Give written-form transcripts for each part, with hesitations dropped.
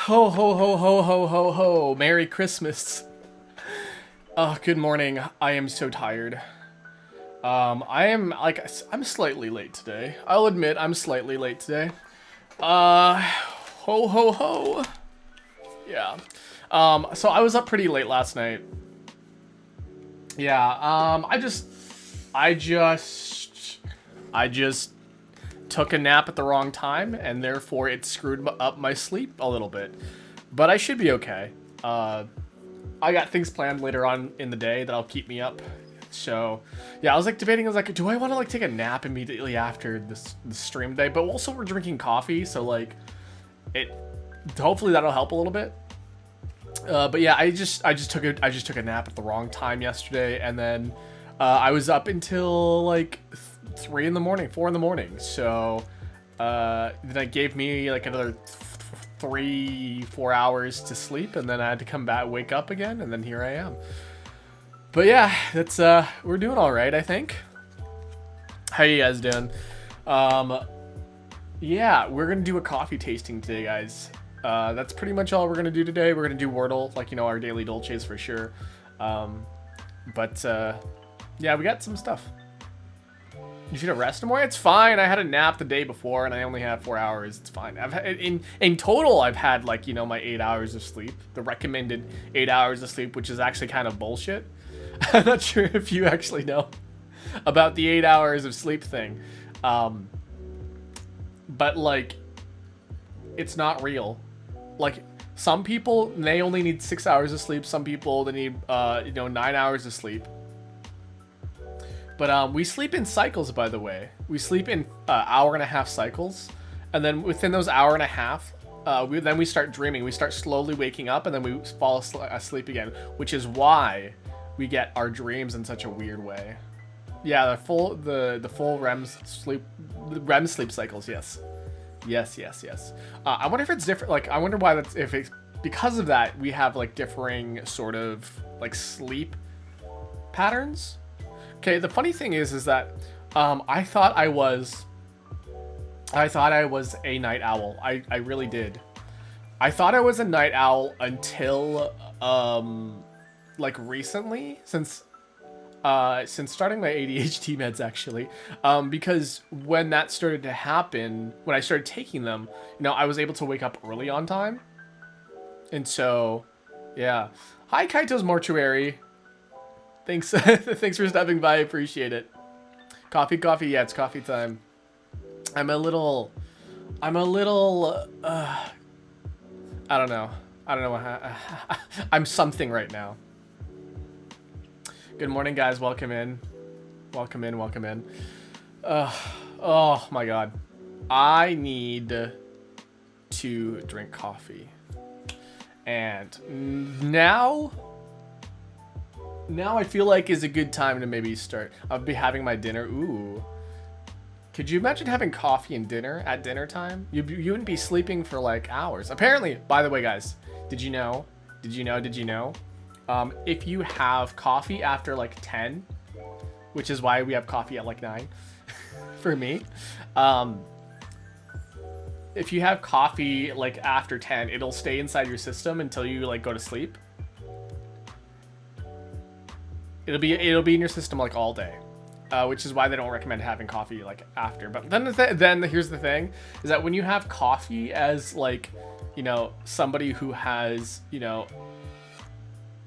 Ho ho ho ho ho ho ho. Merry Christmas. Good morning. I am so tired. I'm slightly late today. I'll admit I'm slightly late today. Ho ho ho. Yeah. So I was up pretty late last night. Yeah, I just took a nap at the wrong time, and therefore it screwed up my sleep a little bit. But I should be okay. I got things planned later on in the day that'll keep me up. So, yeah, I was like debating, I was like, do I want to like take a nap immediately after the stream day? But also we're drinking coffee, so like, hopefully that'll help a little bit. But yeah, I just took a nap at the wrong time yesterday, and then I was up until like 4 in the morning. So then it gave me like another 3-4 hours to sleep, and then I had to come back, wake up again, and then here I am. But yeah, that's we're doing all right, I think. How you guys doing? Yeah, we're gonna do a coffee tasting today, guys. That's pretty much all we're gonna do today. We're gonna do Wordle, like, you know, our daily Dolces for sure. Yeah, we got some stuff. You should have rested more. It's fine. I had a nap the day before, and I only had 4 hours. It's fine. I've had, in total, I've had, like, you know, my 8 hours of sleep. The recommended 8 hours of sleep, which is actually kind of bullshit. I'm not sure if you actually know about the 8 hours of sleep thing. But like, it's not real. Like, some people, they only need 6 hours of sleep. Some people, they need, you know, 9 hours of sleep. But we sleep in cycles, by the way. We sleep in hour-and-a-half cycles. And then within those hour and a half, then we start dreaming. We start slowly waking up, and then we fall asleep again. Which is why we get our dreams in such a weird way. Yeah, the full REM sleep cycles, yes. Yes. I wonder if it's different. Like, I wonder why that's, if it's because of that we have like differing sort of like sleep patterns. Okay, the funny thing is that I thought I was a night owl. I really did. I thought I was a night owl until like recently, since starting my ADHD meds, actually, because when that started to happen, when I started taking them, you know, I was able to wake up early on time. And so, yeah. Hi, Kaito's Mortuary. Thanks, thanks for stopping by. I appreciate it. Coffee. Yeah, it's coffee time. I'm a little, I don't know. I'm something right now. Good morning, guys. Welcome in. Oh my God. I need to drink coffee. And now I feel like is a good time to maybe start. I'll be having my dinner. Ooh. Could you imagine having coffee and dinner at dinner time? You wouldn't be sleeping for like hours. Apparently, by the way, guys, did you know? If you have coffee after like 10, which is why we have coffee at like 9 for me. If you have coffee like after 10, it'll stay inside your system until you like go to sleep. It'll be in your system like all day, which is why they don't recommend having coffee like after. But then here's the thing, is that when you have coffee as like, you know, somebody who has, you know,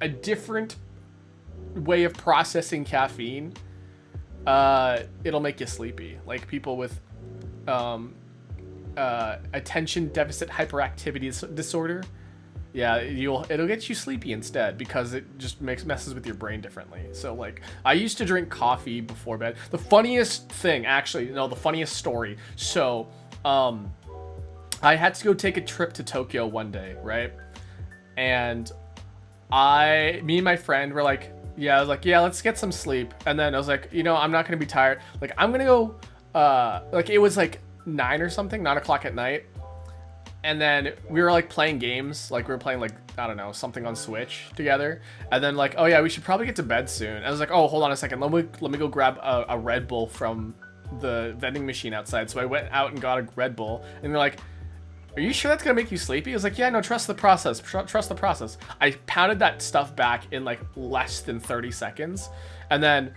a different way of processing caffeine, it'll make you sleepy. Like people with attention deficit hyperactivity disorder, yeah, it'll get you sleepy instead, because it just messes with your brain differently. So like, I used to drink coffee before bed. The funniest thing, actually, no, the funniest story. So I had to go take a trip to Tokyo one day, right? And me and my friend were like, I was like, yeah, let's get some sleep. And then I was like, you know, I'm not gonna be tired. Like, I'm gonna go, like, it was like 9 o'clock at night. And then we were like playing games, like we were playing like, I don't know, something on Switch together. And then like, oh yeah, we should probably get to bed soon. I was like, oh, hold on a second, let me go grab a Red Bull from the vending machine outside. So I went out and got a Red Bull, and they're like, Are you sure that's gonna make you sleepy? I was like, yeah, no, trust the process. Trust the process. I pounded that stuff back in like less than 30 seconds. And then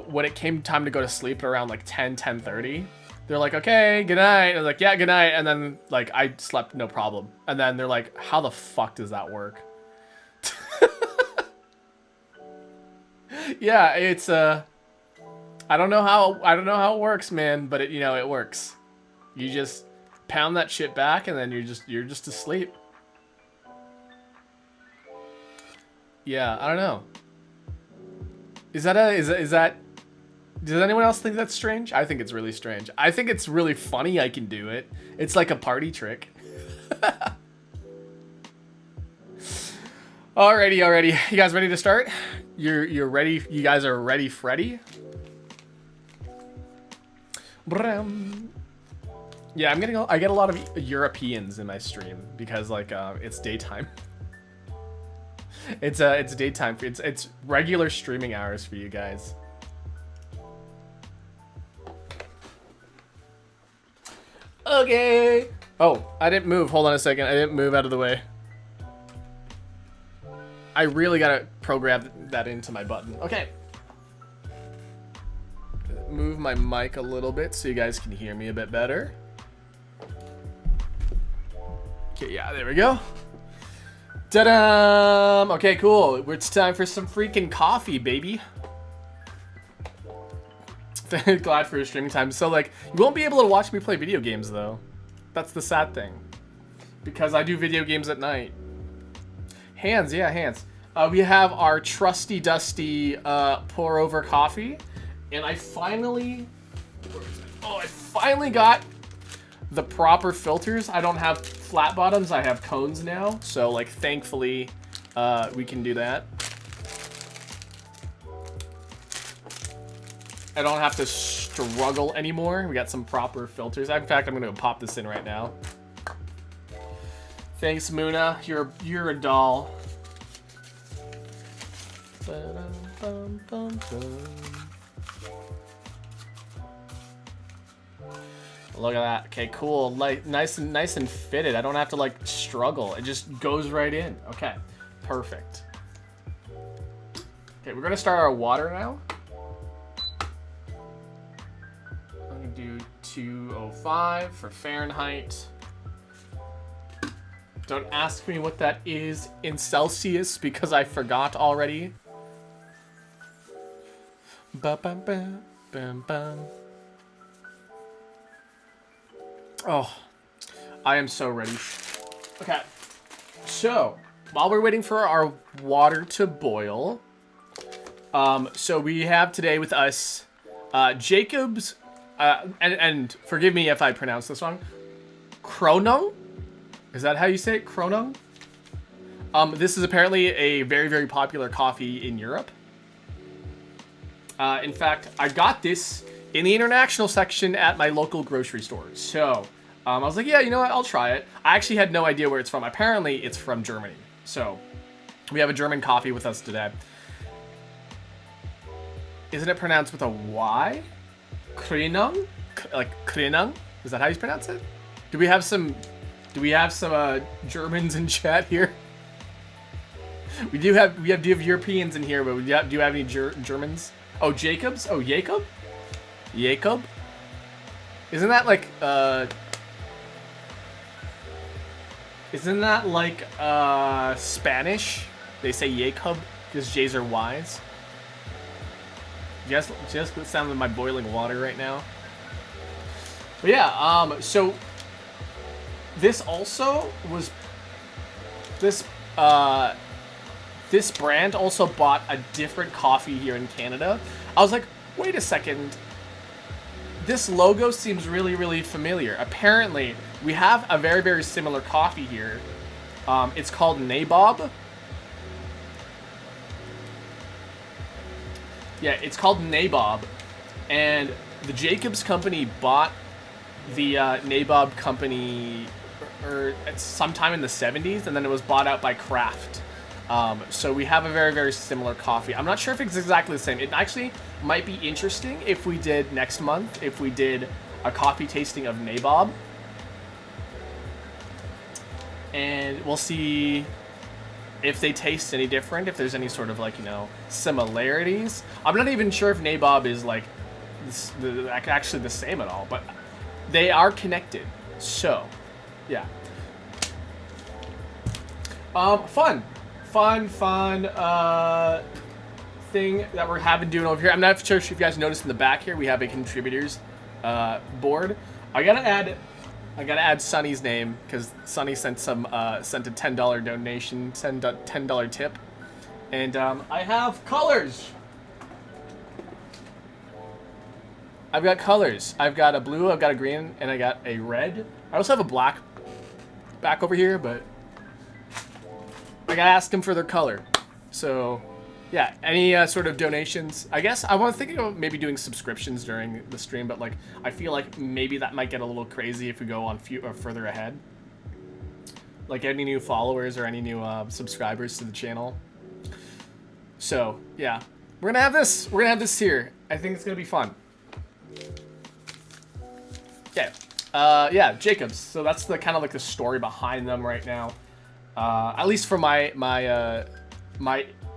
when it came time to go to sleep at around like 10:30, they're like, okay, good night. I was like, yeah, good night. And then like I slept no problem. And then they're like, how the fuck does that work? Yeah, it's I don't know how it works, man, but it, you know, it works. You just pound that shit back and then you're just asleep. Yeah, I don't know. Is that does anyone else think that's strange? I think it's really strange. I think it's really funny I can do it. It's like a party trick. Alrighty. You guys ready to start? You're ready. You guys are ready, Freddy? Yeah, I get a lot of Europeans in my stream because like it's daytime. It's daytime. It's regular streaming hours for you guys. Okay. Oh, I didn't move. Hold on a second. I didn't move out of the way. I really gotta program that into my button. Okay. Move my mic a little bit so you guys can hear me a bit better. Okay, yeah, there we go. Ta-da! Okay, cool. It's time for some freaking coffee, baby. Glad for your streaming time. So, like, you won't be able to watch me play video games, though. That's the sad thing. Because I do video games at night. Hands, yeah, hands. We have our trusty, dusty pour-over coffee. And I finally... Where is it? Oh, I finally got the proper filters. I don't have flat bottoms. I have cones now. So, like, thankfully, we can do that. I don't have to struggle anymore. We got some proper filters. In fact, I'm going to pop this in right now. Thanks, Muna. You're a doll. Look at that. Okay, cool. Like nice and fitted. I don't have to like struggle. It just goes right in. Okay, perfect. Okay, we're gonna start our water now. I'm gonna do 205 for Fahrenheit. Don't ask me what that is in Celsius because I forgot already. Ba-bam-bam-bam-bam. Oh, I am so ready. Okay, so while we're waiting for our water to boil, so we have today with us Jacob's, and forgive me if I pronounce this wrong, Kronung? Is that how you say it, Kronung? This is apparently a very, very popular coffee in Europe. In fact, I got this in the international section at my local grocery store. So I was like, yeah, you know what? I'll try it. I actually had no idea where it's from. Apparently, it's from Germany. So we have a German coffee with us today. Isn't it pronounced with a Y? Kronung? Like Kronung? Is that how you pronounce it? Do we have some Germans in chat here? Do you have Europeans in here, but do you have any Germans? Oh, Jacobs? Oh, Jacob? Jacob? Isn't that like Spanish? They say Jacob because J's are Y's. Just the sound of my boiling water right now. But yeah, so this also was this brand also bought a different coffee here in Canada. I was like, wait a second. This logo seems really, really familiar. Apparently, we have a very, very similar coffee here. It's called Nabob. Yeah, it's called Nabob. And the Jacobs company bought the Nabob company sometime in the 70s, and then it was bought out by Kraft. So we have a very, very similar coffee. I'm not sure if it's exactly the same. It actually might be interesting if we did next month, if we did a coffee tasting of Nabob. and we'll see if they taste any different, if there's any sort of like, you know, similarities. I'm not even sure if Nabob is like actually the same at all, but they are connected. So, yeah. Fun thing that we're having doing over here. I'm not sure if you guys noticed in the back here, we have a contributors board. I gotta add Sunny's name because Sunny sent a $10 donation, $10 tip, and I have colors. I've got colors. I've got a blue, I've got a green, and I got a red. I also have a black back over here, but I gotta ask them for their color. So, yeah, any sort of donations. I guess I was thinking of maybe doing subscriptions during the stream, but like I feel like maybe that might get a little crazy if we go on further ahead. Like any new followers or any new subscribers to the channel. So, yeah, we're gonna have this. We're gonna have this here. I think it's gonna be fun. Okay. Yeah, Jacobs. So that's the kind of like the story behind them right now. At least for my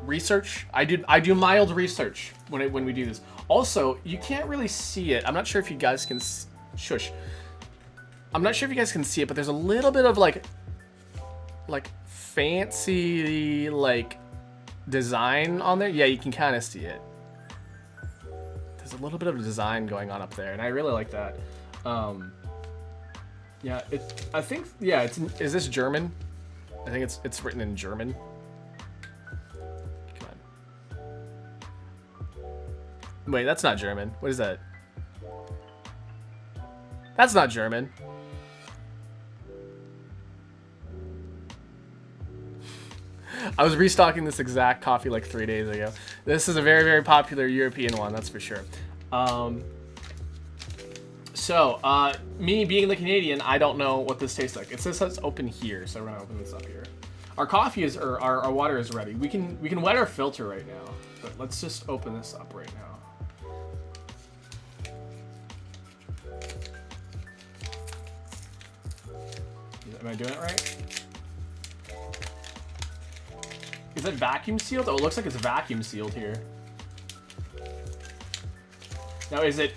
research, I do mild research when we do this. Also, you can't really see it. I'm not sure if you guys can shush. I'm not sure if you guys can see it, but there's a little bit of like fancy like design on there. Yeah, you can kind of see it. There's a little bit of a design going on up there, and I really like that. Yeah, I think is this German? I think it's written in German. Come on. Wait, that's not German. What is that? That's not German. I was restocking this exact coffee like 3 days ago. This is a very, very popular European one, that's for sure. So, me being the Canadian, I don't know what this tastes like. It says it's open here, so we're gonna open this up here. Our coffee is, or our water is ready. We can wet our filter right now, but let's just open this up right now. Am I doing it right? Is it vacuum sealed? Oh, it looks like it's vacuum sealed here. Now, is it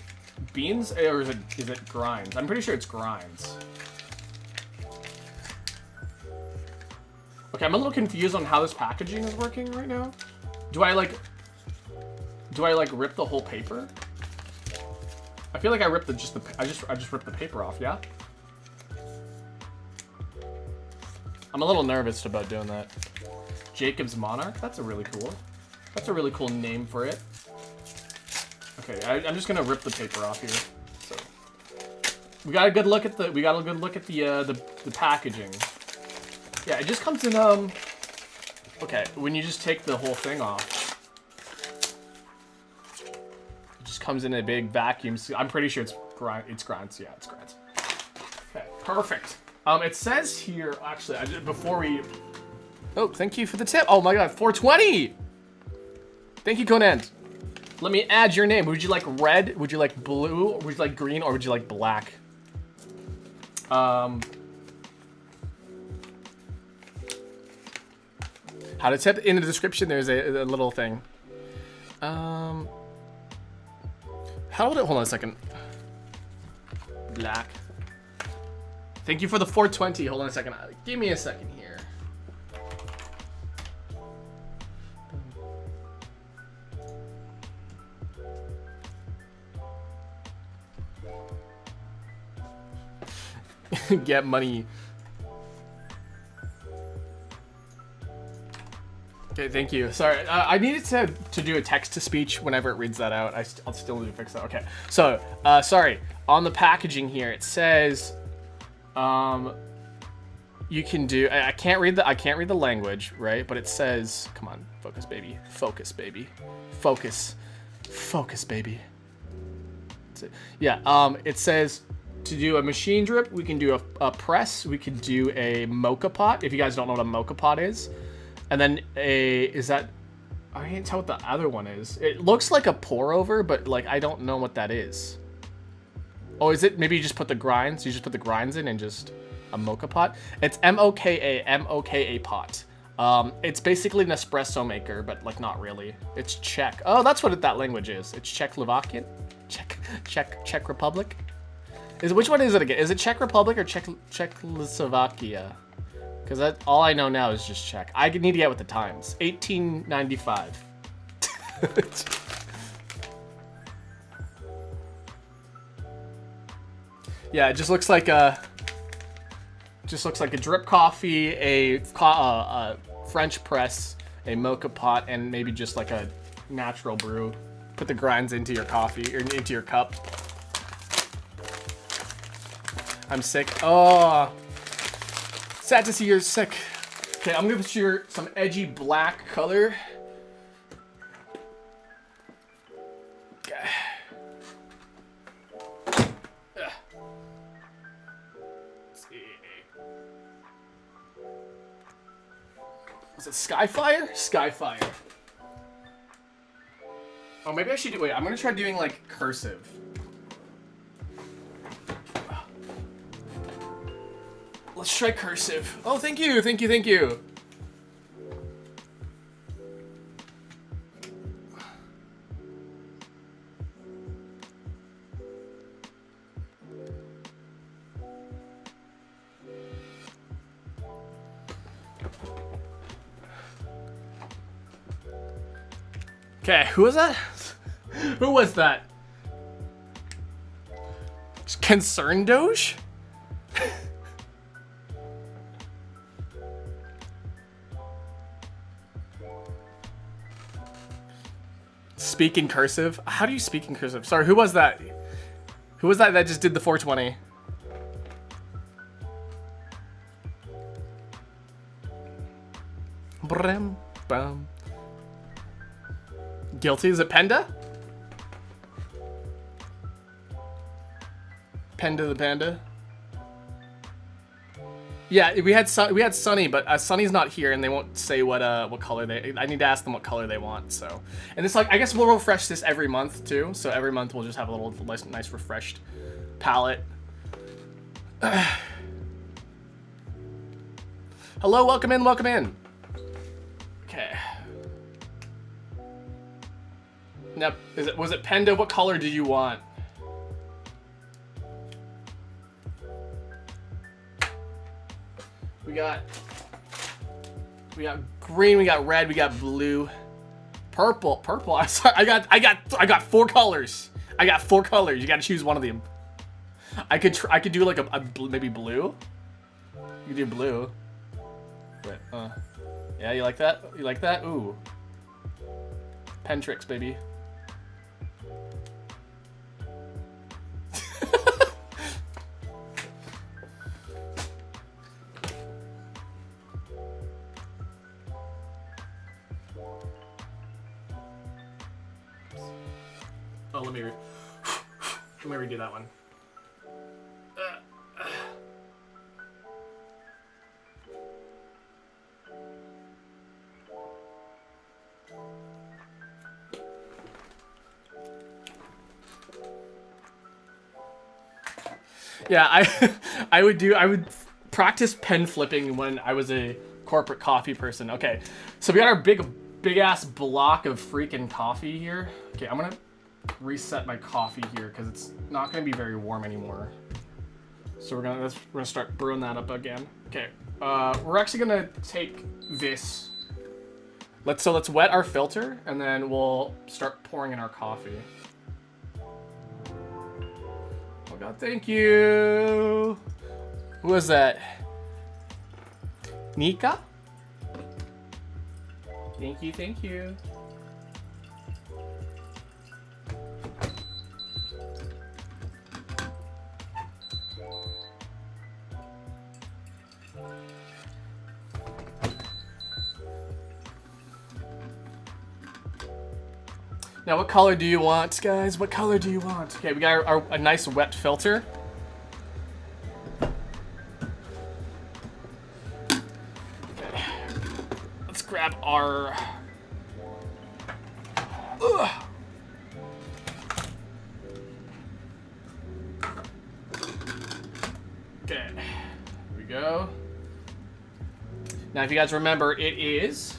beans or is it grinds? I'm pretty sure it's grinds. Okay, I'm a little confused on how this packaging is working right now. Do I like rip the whole paper? I feel like I ripped I just ripped the paper off, yeah? I'm a little nervous about doing that. Jacob's Monarch, that's a really cool name for it. Okay, I'm just gonna rip the paper off here. So we got a good look at the packaging. Yeah, it just comes in okay, when you just take the whole thing off, it just comes in a big vacuum seal. I'm pretty sure it's grinds. Yeah, it's grinds. Okay, perfect. It says here actually before we. Oh, thank you for the tip. Oh my god, 420. Thank you, Conan. Let me add your name. Would you like red? Would you like blue? Would you like green? Or would you like black? How to tip? In the description, there's a little thing. How would it? Hold on a second. Black. Thank you for the 420. Hold on a second. Give me a second here. Get money. Okay, thank you. Sorry, I needed to do a text-to-speech whenever it reads that out. I'll still need to fix that. Okay, so sorry. On the packaging here, it says, you can do. I can't read the language, right? But it says, come on, focus, baby, focus, baby, focus, focus, baby. Yeah. It says. To do a machine drip, we can do a press. We can do a mocha pot. If you guys don't know what a mocha pot is, and then I can't tell what the other one is. It looks like a pour over, but like I don't know what that is. Oh, is it? Maybe you just put the grinds. You just put the grinds in and just. A mocha pot? It's M-O-K-A pot. It's basically an espresso maker, but like not really. It's Czech. Oh, that's what that language is. It's Czechoslovakian? Czech Republic? Which one is it again? Is it Czech Republic or Czechoslovakia? Because all I know now is just Czech. I need to get with the times. 1895. Yeah, it just looks like a drip coffee, a French press, a mocha pot, and maybe just like a natural brew. Put the grinds into your coffee or into your cup. I'm sick. Oh, sad to see you're sick. Okay, I'm gonna put you some edgy black color. Okay. Let's see. Was it Skyfire? Skyfire. Oh, maybe I should do. Wait, I'm gonna try doing like cursive. Let's try cursive. Oh, thank you, thank you, thank you. Okay, who was that? Who was that? Concerned Doge? Speak in cursive? How do you speak in cursive? Sorry, who was that? Who was that just did the 420? Bram, bam. Guilty? Is it Penda? Penda the Panda? Yeah, we had Sunny, but Sunny's not here, and they won't say what color they. I need to ask them what color they want. So, and it's like I guess we'll refresh this every month too. So every month we'll just have a little nice refreshed palette. Hello, welcome in, welcome in. Okay. Now, was it Penda? What color do you want? We got green, we got red, we got blue, purple. I'm sorry, I got 4 colors. I got 4 colors. You got to choose one of them. I could do like maybe blue. You could do blue. Wait, yeah, you like that? You like that? Ooh. Pen tricks, baby. Oh, let me redo that one. Yeah, I would practice pen flipping when I was a corporate coffee person. Okay, so we got our big ass block of freaking coffee here. Okay, I'm gonna reset my coffee here because it's not gonna be very warm anymore. So we're gonna start brewing that up again. Okay, we're actually gonna take this. Let's wet our filter and then we'll start pouring in our coffee. Oh god, thank you. Who was that? Nika? Thank you, thank you. Now, what color do you want, guys? What color do you want? Okay, we got a nice wet filter. Okay. Let's grab our... Ugh. Okay. Now, if you guys remember, it is...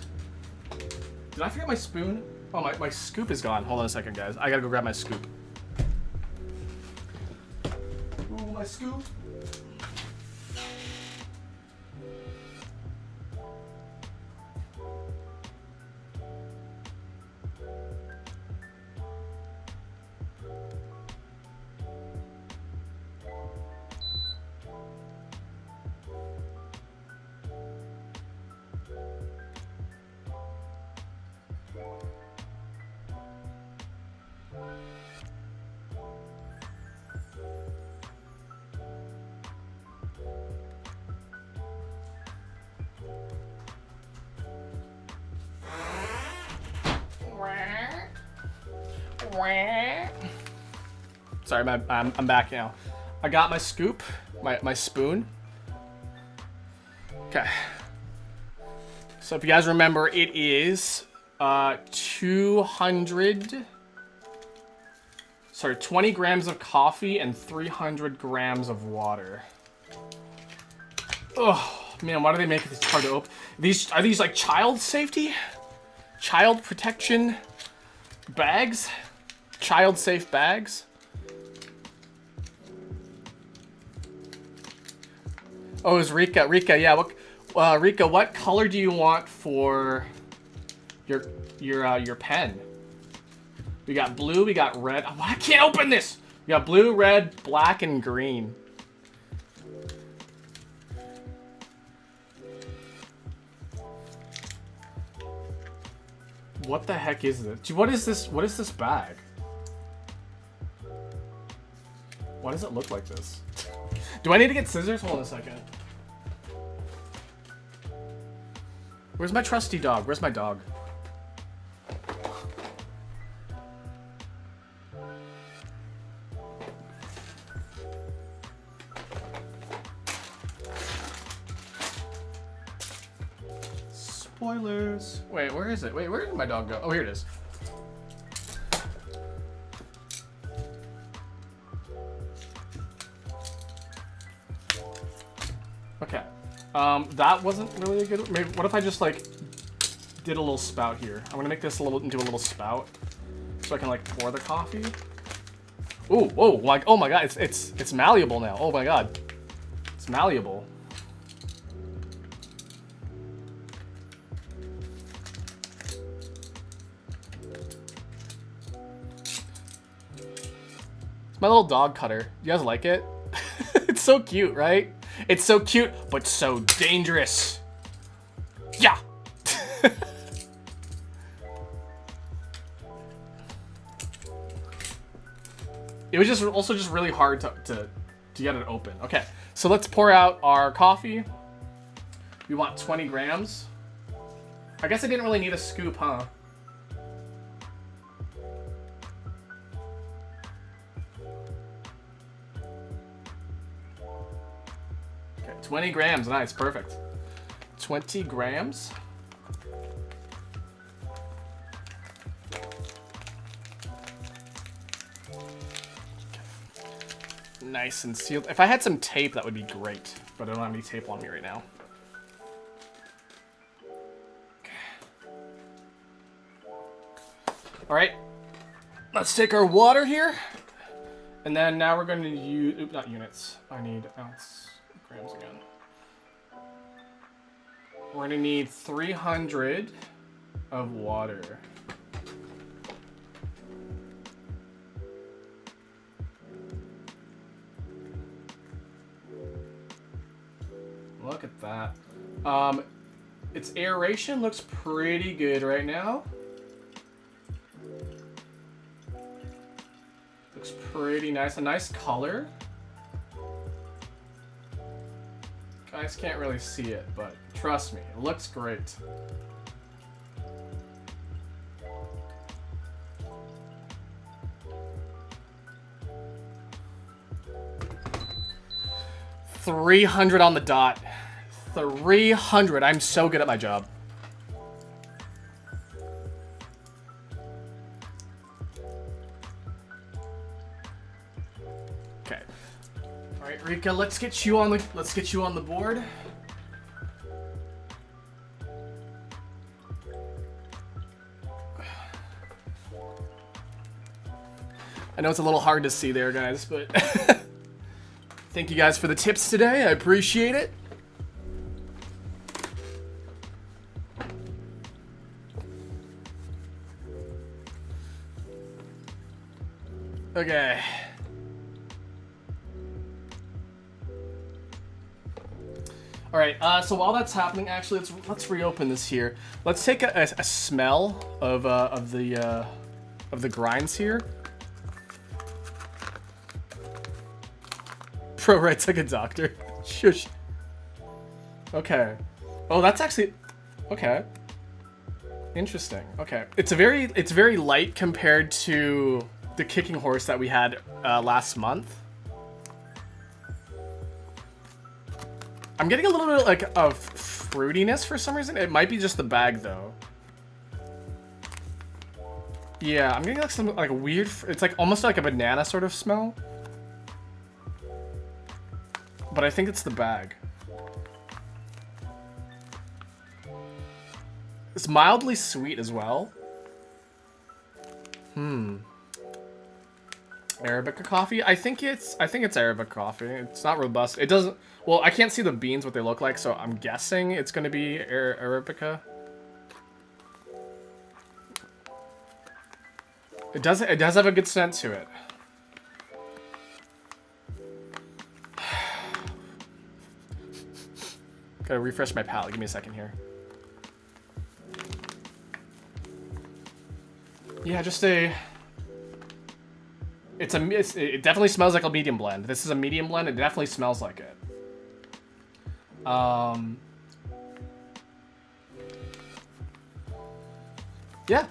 Did I forget my spoon? Oh, my scoop is gone. Hold on a second, guys. I gotta go grab my scoop. Ooh, my scoop. Sorry, I'm back now. I got my scoop, my spoon. Okay. So if you guys remember, it is 20 grams of coffee and 300 grams of water. Oh man, why do they make it this hard to open? Are these like child safety? Child protection bags? Child safe bags? Oh, it's Rika. Rika, yeah. Rika, what color do you want for your pen? We got blue. We got red. Oh, I can't open this. We got blue, red, black, and green. What the heck is this? What is this? What is this bag? Why does it look like this? Do I need to get scissors? Hold on a second. Where's my trusty dog? Where's my dog? Spoilers. Wait, where is it? Wait, where did my dog go? Oh, here it is. Okay. That wasn't really a good... Maybe, what if I just, like, did a little spout here? I'm gonna make this into a little spout so I can, like, pour the coffee. Ooh, whoa, like, oh my god, it's malleable now. Oh my god. It's malleable. It's my little dog cutter. You guys like it? It's so cute, right? It's so cute, but so dangerous. Yeah. It was also just really hard to get it open. Okay, so let's pour out our coffee. We want 20 grams. I guess I didn't really need a scoop, huh? Okay, 20 grams, nice, perfect. 20 grams. Nice and sealed. If I had some tape, that would be great, but I don't have any tape on me right now. Okay. All right, let's take our water here, and then now we're going to use, oops, not units. I need grams again. We're going to need 300 of water. Look at that. Its aeration looks pretty good right now. Looks pretty nice. A nice color. Guys can't really see it, but trust me, it looks great. $300 on the dot. 300. I'm so good at my job. Okay. All right, Rika, let's get you on the board. I know it's a little hard to see there, guys, but thank you guys for the tips today. I appreciate it. Okay. All right. So while that's happening, actually, let's reopen this here. Let's take a smell of the grinds here. Pro writes like a doctor. Shush. Okay. Oh, that's actually okay. Interesting. Okay. It's very light compared to the kicking horse that we had last month. I'm getting a little bit like of fruitiness for some reason. It might be just the bag though. Yeah, I'm getting like some like weird. It's like almost like a banana sort of smell. But I think it's the bag. It's mildly sweet as well. Arabica coffee? I think it's Arabica coffee. It's not robust. It doesn't. Well, I can't see the beans what they look like, so I'm guessing it's going to be Arabica. It does have a good scent to it. Gotta refresh my palate. Give me a second here. Yeah, just a. It definitely smells like a medium blend. This is a medium blend. It definitely smells like it. Yeah.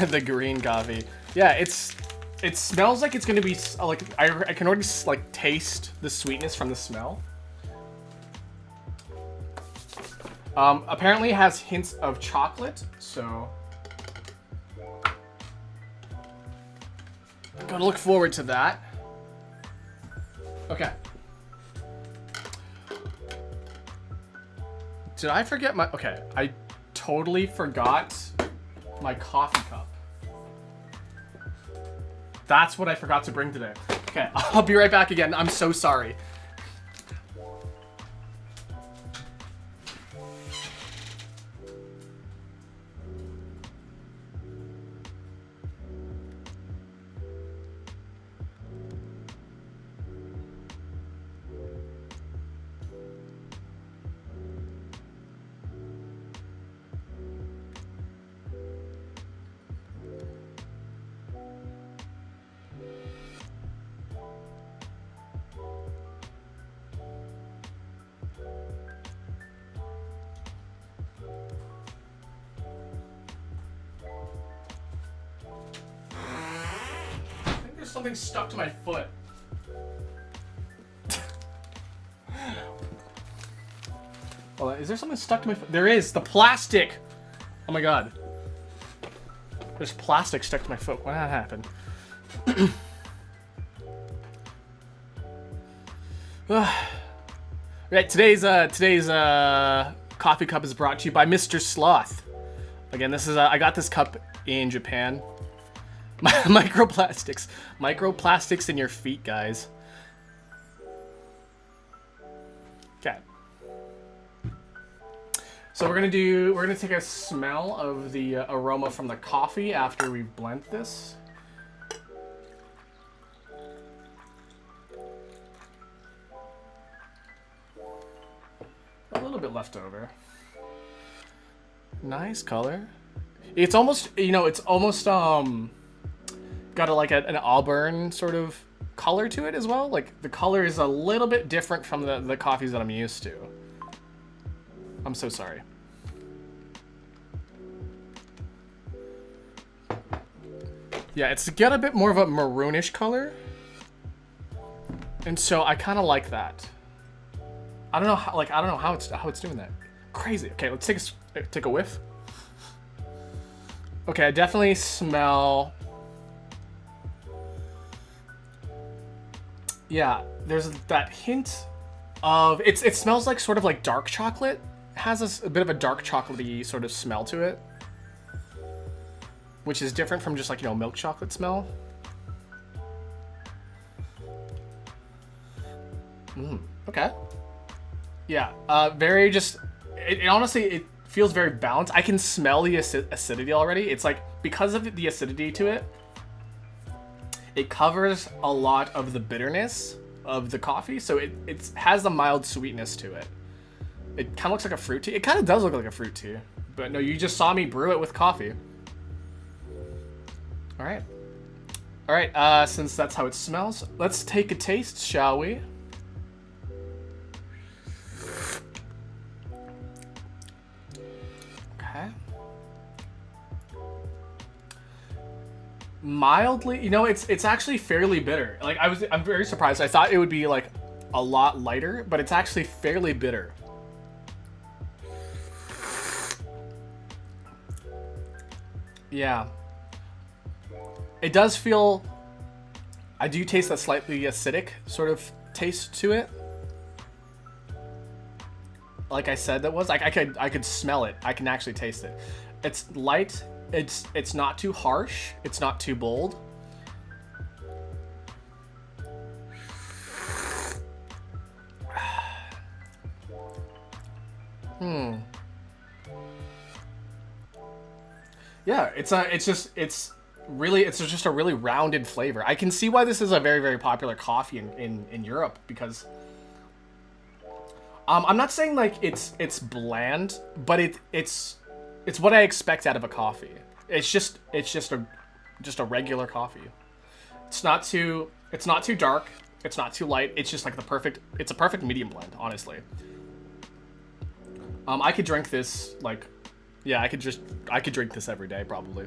The green coffee. Yeah, it smells like it's gonna be like I can already like taste the sweetness from the smell. Apparently it has hints of chocolate, so gotta look forward to that. Okay. Did I forget my... Okay, I totally forgot my coffee cup. That's what I forgot to bring today. Okay, I'll be right back again. I'm so sorry. Something stuck to my foot. Hold on, is there something stuck to my foot? There is, the plastic. Oh my god. There's plastic stuck to my foot. Why did that happen? Right, today's coffee cup is brought to you by Mr. Sloth. Again, this is I got this cup in Japan. Microplastics in your feet, guys. Okay. So we're gonna take a smell of the aroma from the coffee after we blend this. A little bit left over. Nice color. It's almost, it's almost got an auburn sort of color to it as well. Like the color is a little bit different from the coffees that I'm used to. I'm so sorry. Yeah, it's got a bit more of a maroonish color. And so I kind of like that. I don't know how it's doing that. Crazy. Okay, let's take a whiff. Okay, I definitely smell. Yeah, there's that hint of it smells like sort of like dark chocolate. It has a bit of a dark chocolatey sort of smell to it. which is different from just like, you know, milk chocolate smell. Okay. Yeah, very just, it honestly, it feels very balanced. I can smell the acidity already. It's like, because of the acidity to it, it covers a lot of the bitterness of the coffee, so it has a mild sweetness to it. It kind of looks like a fruit tea. It kind of does look like a fruit tea, but no, you just saw me brew it with coffee. All right, since that's how it smells, let's take a taste, shall we? Okay. Mildly, you know, it's actually fairly bitter. Like I'm very surprised. I thought it would be like a lot lighter, but it's actually fairly bitter. Yeah. It does feel, I do taste that slightly acidic sort of taste to it. Like I said, that was like I could smell it. I can actually taste it. It's light. It's not too harsh. It's not too bold. Yeah, it's just a really rounded flavor. I can see why this is a very, very popular coffee in Europe, because I'm not saying like it's bland, but it's what I expect out of a coffee. It's just a regular coffee. It's not too dark, it's not too light. It's just like it's a perfect medium blend, honestly. I could drink this like, yeah, I could drink this every day probably.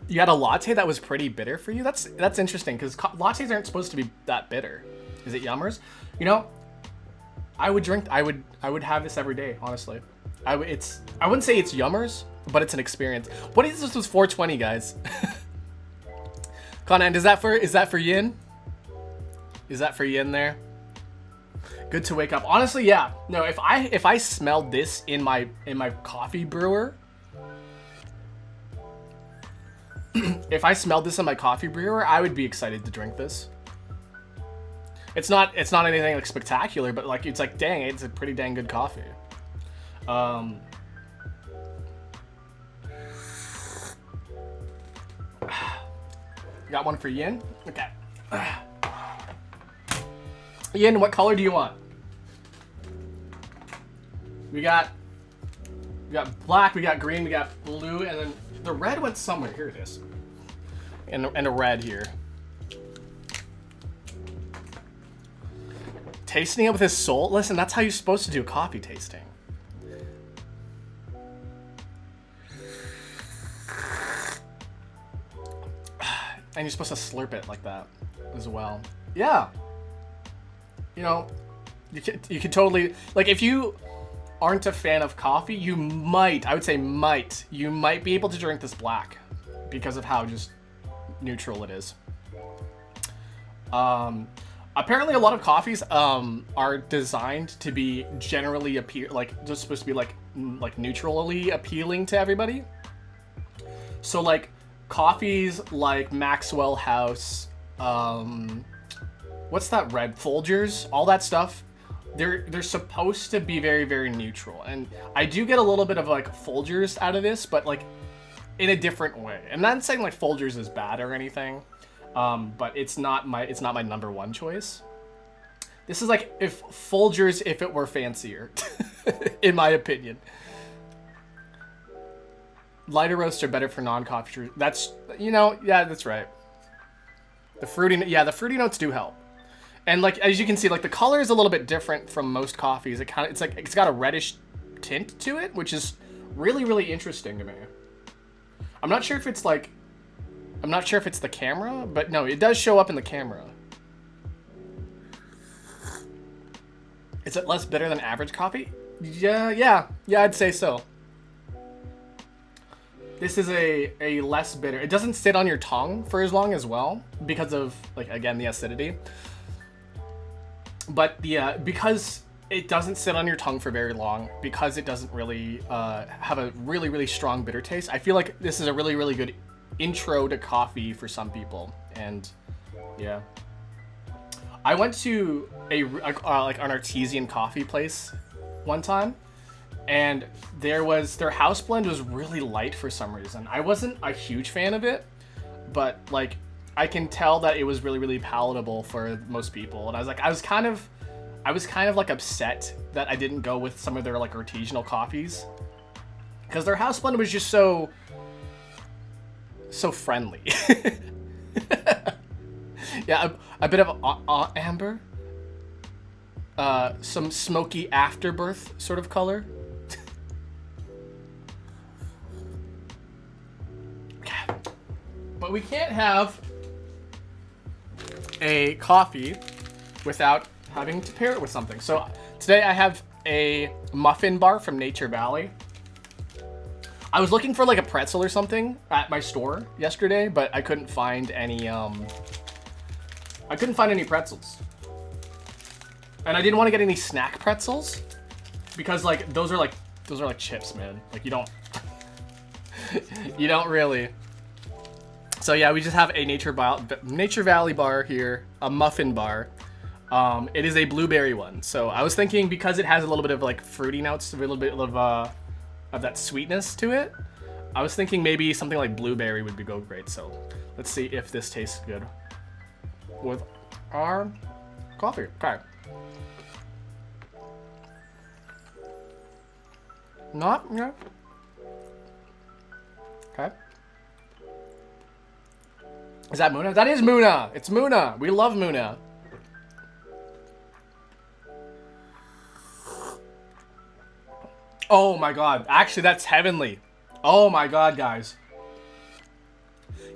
You had a latte that was pretty bitter for you? That's interesting, because lattes aren't supposed to be that bitter. Is it Yummers? You know, I would have this every day, honestly. I wouldn't say it's Yummers, but it's an experience. What is this? Was 420, guys? Conan, is that for Yin? Is that for Yin there? Good to wake up. Honestly, yeah. No, if I smelled this in my coffee brewer, if I smelled this in my coffee brewer, I would be excited to drink this. It's not anything like spectacular, but like it's like, dang, it's a pretty dang good coffee. Got one for Yin? Okay. Yin, what color do you want? We got black, we got green, we got blue, and then the red went somewhere. Here it is. And a red here. Tasting it with his soul? Listen, that's how you're supposed to do coffee tasting. And you're supposed to slurp it like that as well. Yeah. You know, you could totally, like, if you aren't a fan of coffee, you might be able to drink this black because of how just neutral it is. Apparently a lot of coffees are designed to be generally just supposed to be like neutrally appealing to everybody. So like coffees like Maxwell House, what's that red? Folgers, all that stuff. They're supposed to be very, very neutral, and I do get a little bit of like Folgers out of this, but like in a different way. I'm not saying like Folgers is bad or anything, but it's not my number one choice. This is like if Folgers, if it were fancier, in my opinion. Lighter roasts are better for non-coffee. That's, you know, yeah, that's right. The fruity notes do help. And like, as you can see, like the color is a little bit different from most coffees. It's got a reddish tint to it, which is really, really interesting to me. I'm not sure if it's the camera, but no, it does show up in the camera. Is it less bitter than average coffee? Yeah, I'd say so. This is a less bitter. It doesn't sit on your tongue for as long as well because of, like, again, the acidity. But because it doesn't sit on your tongue for very long because it doesn't really have a really, really strong bitter taste. I feel like this is a really, really good intro to coffee for some people. And yeah, I went to like an artesian coffee place one time, and their house blend was really light for some reason. I wasn't a huge fan of it, but like I can tell that it was really, really palatable for most people. And I was kind of like upset that I didn't go with some of their like artisanal coffees, because their house blend was just so friendly. Yeah, a bit of amber, some smoky afterbirth sort of color. But we can't have a coffee without having to pair it with something. So today I have a muffin bar from Nature Valley. I was looking for like a pretzel or something at my store yesterday, but I couldn't find any pretzels. And I didn't want to get any snack pretzels because like those are like chips, man. Like you don't really. So yeah, we just have a Nature Valley bar here, a muffin bar. It is a blueberry one. So I was thinking, because it has a little bit of like fruity notes, a little bit of that sweetness to it, I was thinking maybe something like blueberry would go great. So let's see if this tastes good with our coffee. Okay. Yeah. Okay. Is that Muna? That is Muna! It's Muna! We love Muna. Oh my god. Actually, that's heavenly. Oh my god, guys.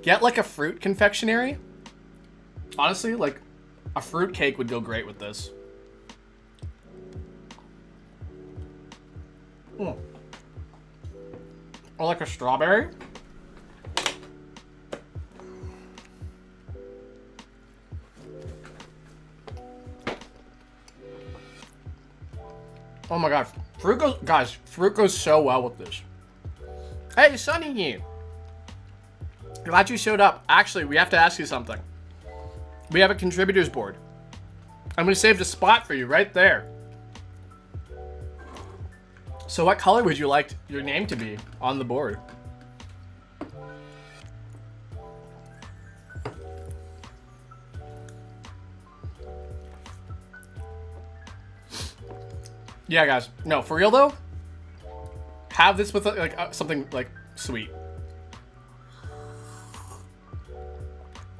Get like a fruit confectionery. Honestly, like a fruit cake would go great with this. Or like a strawberry. Oh my god, fruit goes so well with this. Hey, Sunny! Glad you showed up. Actually, we have to ask you something. We have a contributors board. I'm gonna save a spot for you right there. So what color would you like your name to be on the board? Yeah, guys. No, for real though. Have this with like something like sweet.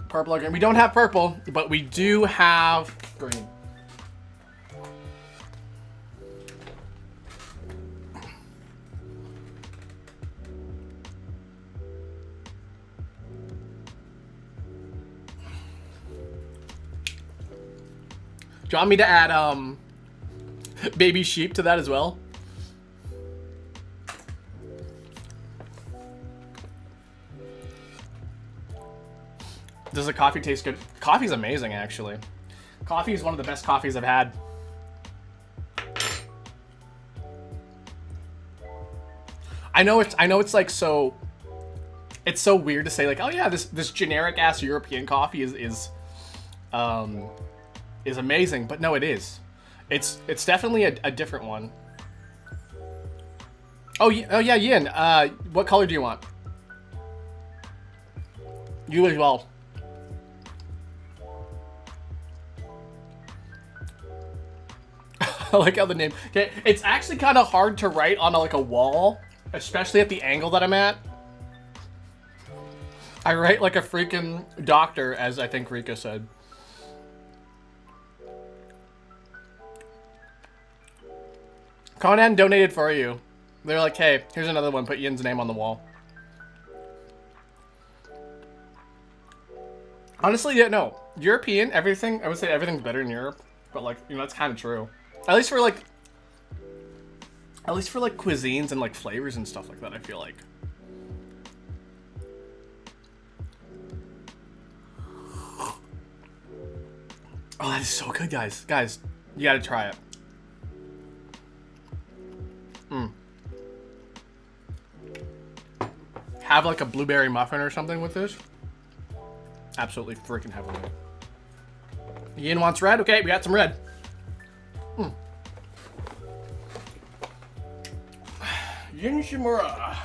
Purple or green. We don't have purple, but we do have green. Do you want me to add baby sheep to that as well? Does the coffee taste good? Coffee's amazing, actually. Coffee is one of the best coffees I've had. I know it's like so. It's so weird to say like, oh yeah, this generic ass European coffee is amazing, but no, it is. It's definitely a different one. Oh yeah, Yin. What color do you want? You as well. I like how the name. Okay, it's actually kind of hard to write on like a wall, especially at the angle that I'm at. I write like a freaking doctor, as I think Rika said. Conan donated for you. They're like, hey, here's another one. Put Yin's name on the wall. Honestly, yeah, no. European, everything, I would say everything's better in Europe. But like, you know, that's kind of true. At least for like cuisines and like flavors and stuff like that, I feel like. Oh, that is so good, guys. Guys, you gotta try it. Have like a blueberry muffin or something with this. Absolutely freaking heavenly. Ian wants red. Okay, we got some red. Yin Shimura.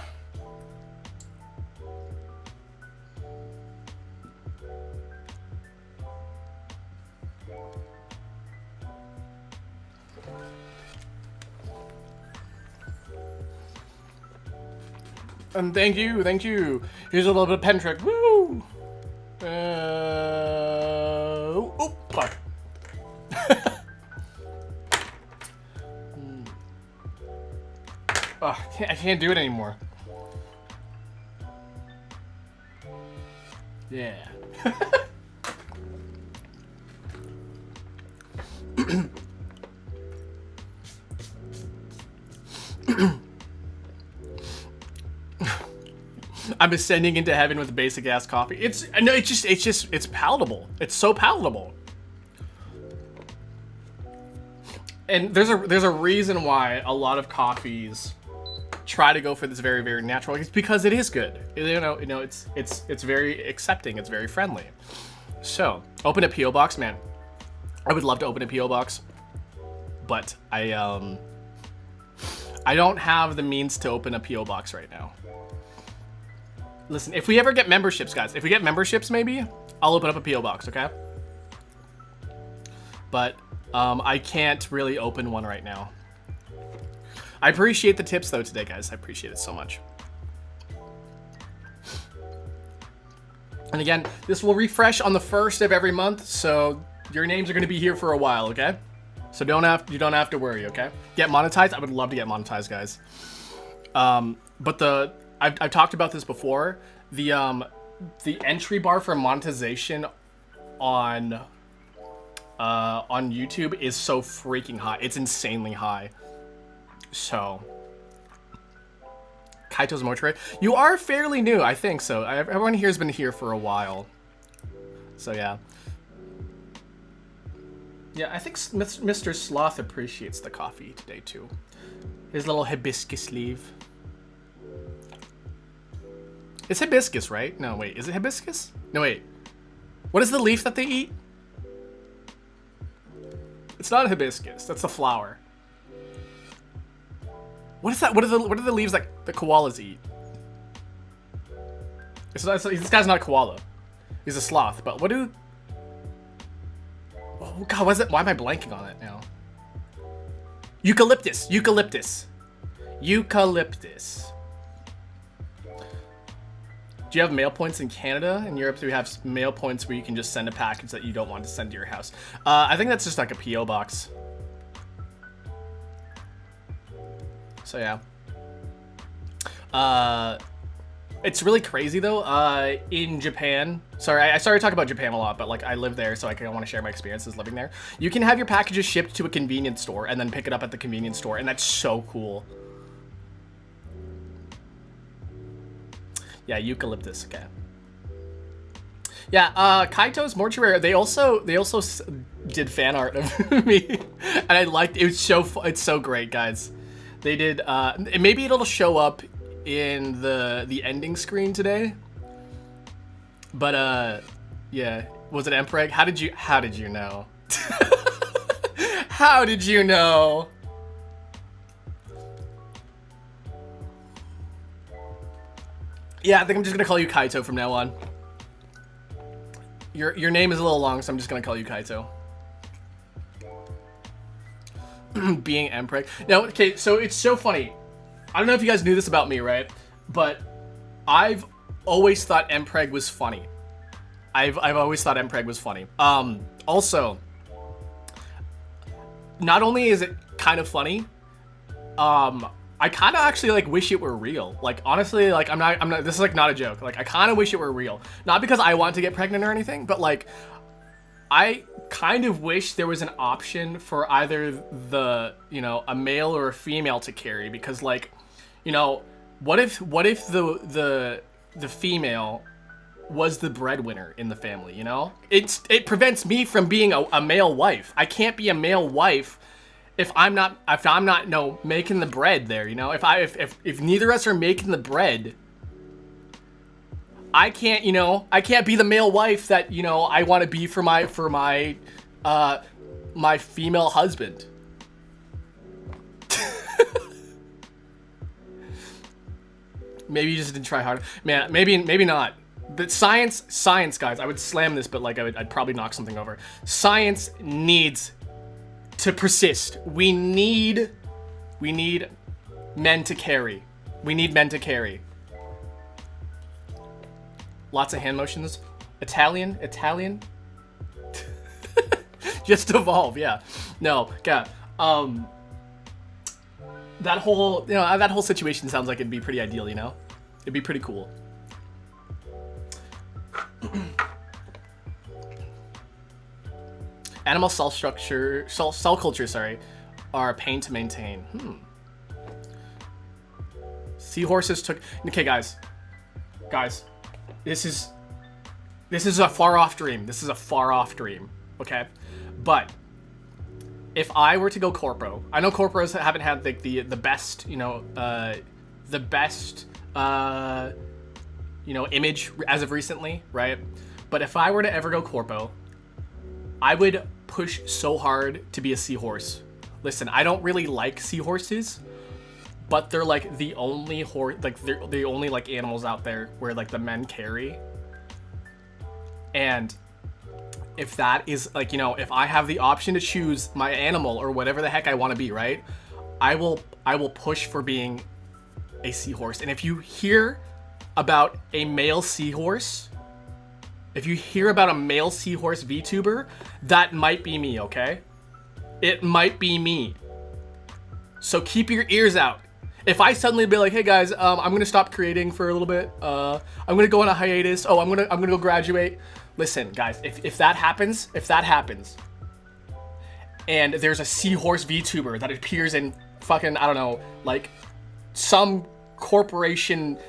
And thank you. Here's a little bit of pen trick. Woo! Oh, fuck. Oh, I can't do it anymore. Yeah. I'm ascending into heaven with basic ass coffee. It's palatable. It's so palatable. And there's a reason why a lot of coffees try to go for this very, very natural. It's because it is good. You know, it's very accepting. It's very friendly. So open a PO box, man. I would love to open a PO box, but I don't have the means to open a PO box right now. Listen, if we ever get memberships, guys, if we get memberships, maybe I'll open up a PO box, okay? But I can't really open one right now. I appreciate the tips though today, guys. I appreciate it so much. And again, this will refresh on the 1st of every month, so your names are going to be here for a while, okay? So you don't have to worry, okay? Get monetized. I would love to get monetized, guys. But I've talked about this before. The entry bar for monetization on YouTube is so freaking high. It's insanely high. So, Kaito's Mortuary. You are fairly new, I think so. Everyone here has been here for a while. So yeah. Yeah, I think Mr. Sloth appreciates the coffee today too. His little hibiscus leaf. It's hibiscus, right? No, wait. Is it hibiscus? No, wait. What is the leaf that they eat? It's not hibiscus. That's the flower. What is that? What are the leaves that the koalas eat? This guy's not a koala. He's a sloth. But what do? Oh God, what is it? Why am I blanking on it now? Eucalyptus. Do you have mail points in Canada? In Europe, do you have mail points where you can just send a package that you don't want to send to your house? I think that's just like a PO box. So yeah. It's really crazy though. In Japan, sorry, I started talking about Japan a lot, but like I live there, so I kind of want to share my experiences living there. You can have your packages shipped to a convenience store and then pick it up at the convenience store, and that's so cool. Yeah, eucalyptus. Okay. Yeah, Kaito's Mortuary. They also did fan art of me, and I liked it. It's so great, guys. They did. Maybe it'll show up in the ending screen today. But yeah, was it Empreg? How did you know? How did you know? Yeah, I think I'm just gonna call you Kaito from now on. Your name is a little long, so I'm just gonna call you Kaito. Being Empreg. Now, okay, so it's so funny. I don't know if you guys knew this about me, right? But I've always thought Empreg was funny. I've always thought Empreg was funny. Also, not only is it kind of funny, I kind of actually like wish it were real. Like honestly, like I'm not. This is like not a joke. Like I kind of wish it were real. Not because I want to get pregnant or anything, but like I kind of wish there was an option for either the a male or a female to carry, because like what if the female was the breadwinner in the family? It prevents me from being a male wife. I can't be a male wife if I'm not no making the bread there, you know, if neither of us are making the bread, I can't, you know, I can't be the male wife that, you know, I want to be for my my female husband. Maybe you just didn't try hard. Man, maybe not. But science, guys, I would slam this, but like I'd probably knock something over. Science needs to persist. We need men to carry. We need men to carry. Lots of hand motions. Italian. Just evolve, yeah. No, yeah. That whole situation sounds like it'd be pretty ideal, you know? It'd be pretty cool. Animal cell culture, sorry, are a pain to maintain. Seahorses took. Okay, guys, this is a far off dream. Okay, but if I were to go corpo, I know corpos haven't had like the best, you know, you know, image as of recently, right? But if I were to ever go corpo, I would push so hard to be a seahorse. Listen, I don't really like seahorses, but they're like the only they're the only like animals out there where like the men carry. And if that is like, you know, if I have the option to choose my animal or whatever the heck I want to be, right? I will push for being a seahorse. And if you hear about a male seahorse, VTuber, that might be me, okay? It might be me. So keep your ears out. If I suddenly be like, hey guys, I'm gonna stop creating for a little bit. I'm gonna go on a hiatus. Oh, I'm gonna go graduate. Listen, guys, if that happens, and there's a seahorse VTuber that appears in fucking, I don't know, like some corporation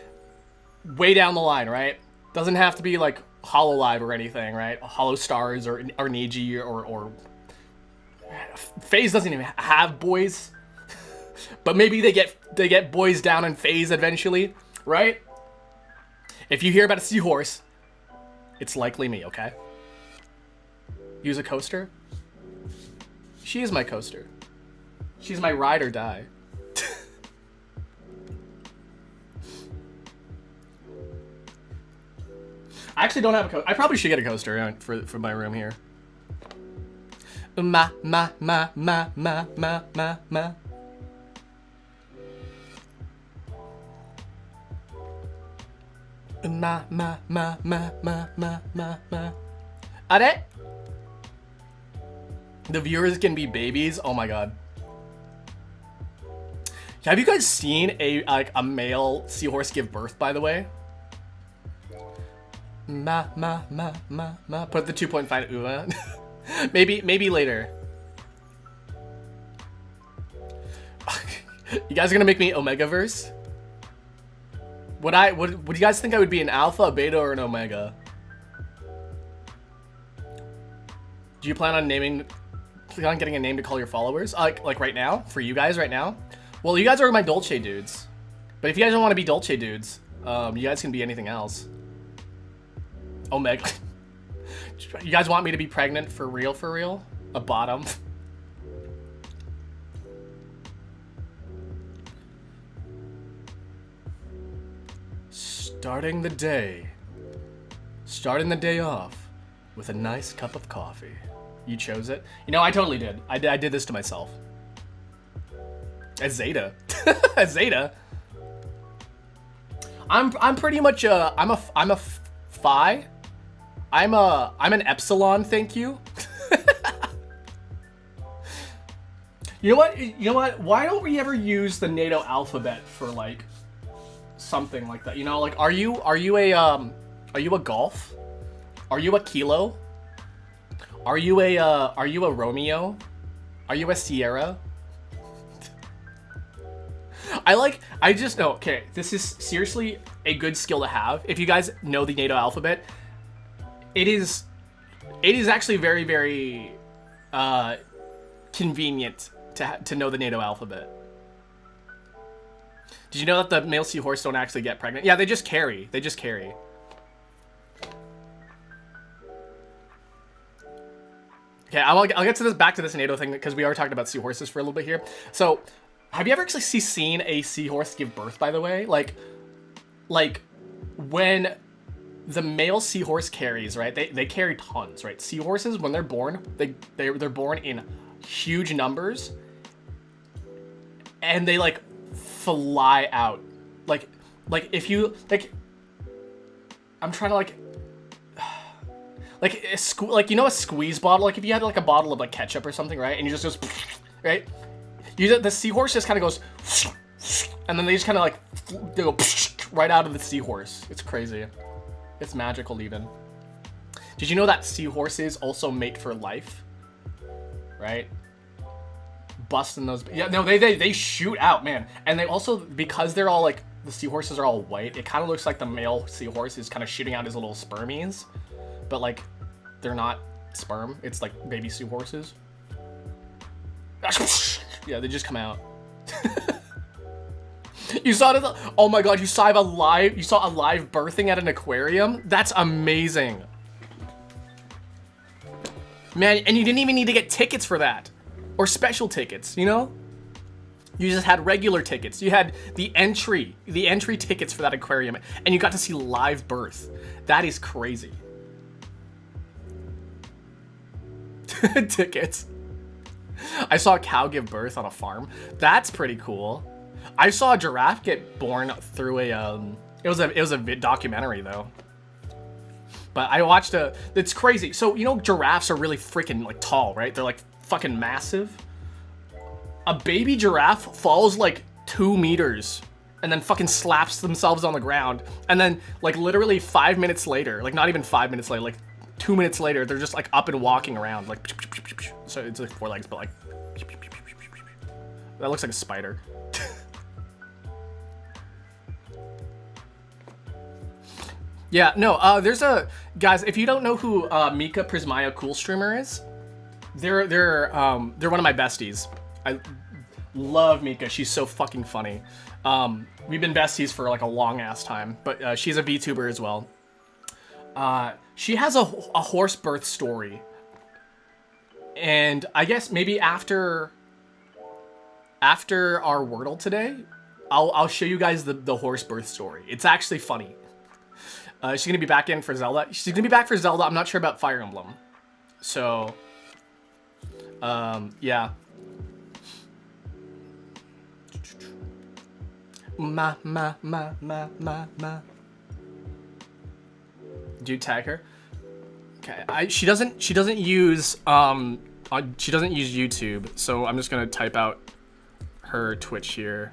way down the line, right? Doesn't have to be like HoloLive or anything, right? Hollow Stars or Niji or FaZe doesn't even have boys, but maybe they get boys down in FaZe eventually, right? If you hear about a seahorse, it's likely me, okay? Use a coaster? She is my coaster. She's my ride or die. I actually don't have a coaster. I probably should get a coaster for my room here. Ma. Are they? The viewers can be babies. Oh my god. Have you guys seen a male seahorse give birth, by the way? Ma. Put the 2.5 uva. maybe later. You guys are gonna make me Omegaverse? Would you guys think I would be an alpha, a beta, or an omega? Do you plan on getting a name to call your followers? Like right now? For you guys right now? Well, you guys are my Dolce dudes. But if you guys don't want to be Dolce dudes, you guys can be anything else. Omega. You guys want me to be pregnant for real? A bottom? Starting the day off with a nice cup of coffee. You chose it? You know, I totally did. I did this to myself. As Zeta. As Zeta. I'm pretty much I'm a phi. I'm an epsilon, thank you. You know what? Why don't we ever use the NATO alphabet for like something like that? You know, like are you a golf? Are you a kilo? Are you a Romeo? Are you a Sierra? I just know, okay, this is seriously a good skill to have. If you guys know the NATO alphabet, it is actually very, very convenient to know the NATO alphabet. Did you know that the male seahorse don't actually get pregnant? Yeah, they just carry. They just carry. Okay, I'll get to this back to this NATO thing because we are talking about seahorses for a little bit here. So, have you ever actually seen a seahorse give birth? By the way, like when the male seahorse carries, right? They carry tons, right? Seahorses, when they're born, they're born in huge numbers, and they like fly out. Like if you like, I'm trying to like you know a squeeze bottle. Like if you had like a bottle of like ketchup or something, right? And you just goes right. The seahorse just kind of goes, and then they just kind of like they go right out of the seahorse. It's crazy. It's magical even. Did you know that seahorses also mate for life? Right? Busting those. Yeah, no, they shoot out, man. And they also, because they're all like, the seahorses are all white, it kind of looks like the male seahorse is kind of shooting out his little spermies. But like, they're not sperm. It's like baby seahorses. Yeah, they just come out. You saw it. Oh my god, you saw a live birthing at an aquarium? That's amazing. Man, and you didn't even need to get tickets for that. Or special tickets, you know? You just had regular tickets. You had the entry tickets for that aquarium, and you got to see live birth. That is crazy. Tickets. I saw a cow give birth on a farm. That's pretty cool. I saw a giraffe get born through a it was a documentary though. But I watched it's crazy. So, you know, giraffes are really freaking like tall, right? They're like fucking massive. A baby giraffe falls like 2 meters and then fucking slaps themselves on the ground. And then like literally 5 minutes later, like not even 5 minutes later, like 2 minutes later, they're just like up and walking around like, so it's like 4 legs, but like, that looks like a spider. Yeah, no, there's guys, if you don't know who Mika Prismaya Cool Streamer is, they're one of my besties. I love Mika. She's so fucking funny. We've been besties for like a long ass time, but she's a VTuber as well. She has a horse birth story, and I guess maybe after our Wordle today, I'll show you guys the horse birth story. It's actually funny. She's gonna be back in for Zelda. She's gonna be back for Zelda. I'm not sure about Fire Emblem. So, yeah. Ma. Do you tag her? Okay. She doesn't use YouTube, so I'm just gonna type out her Twitch here.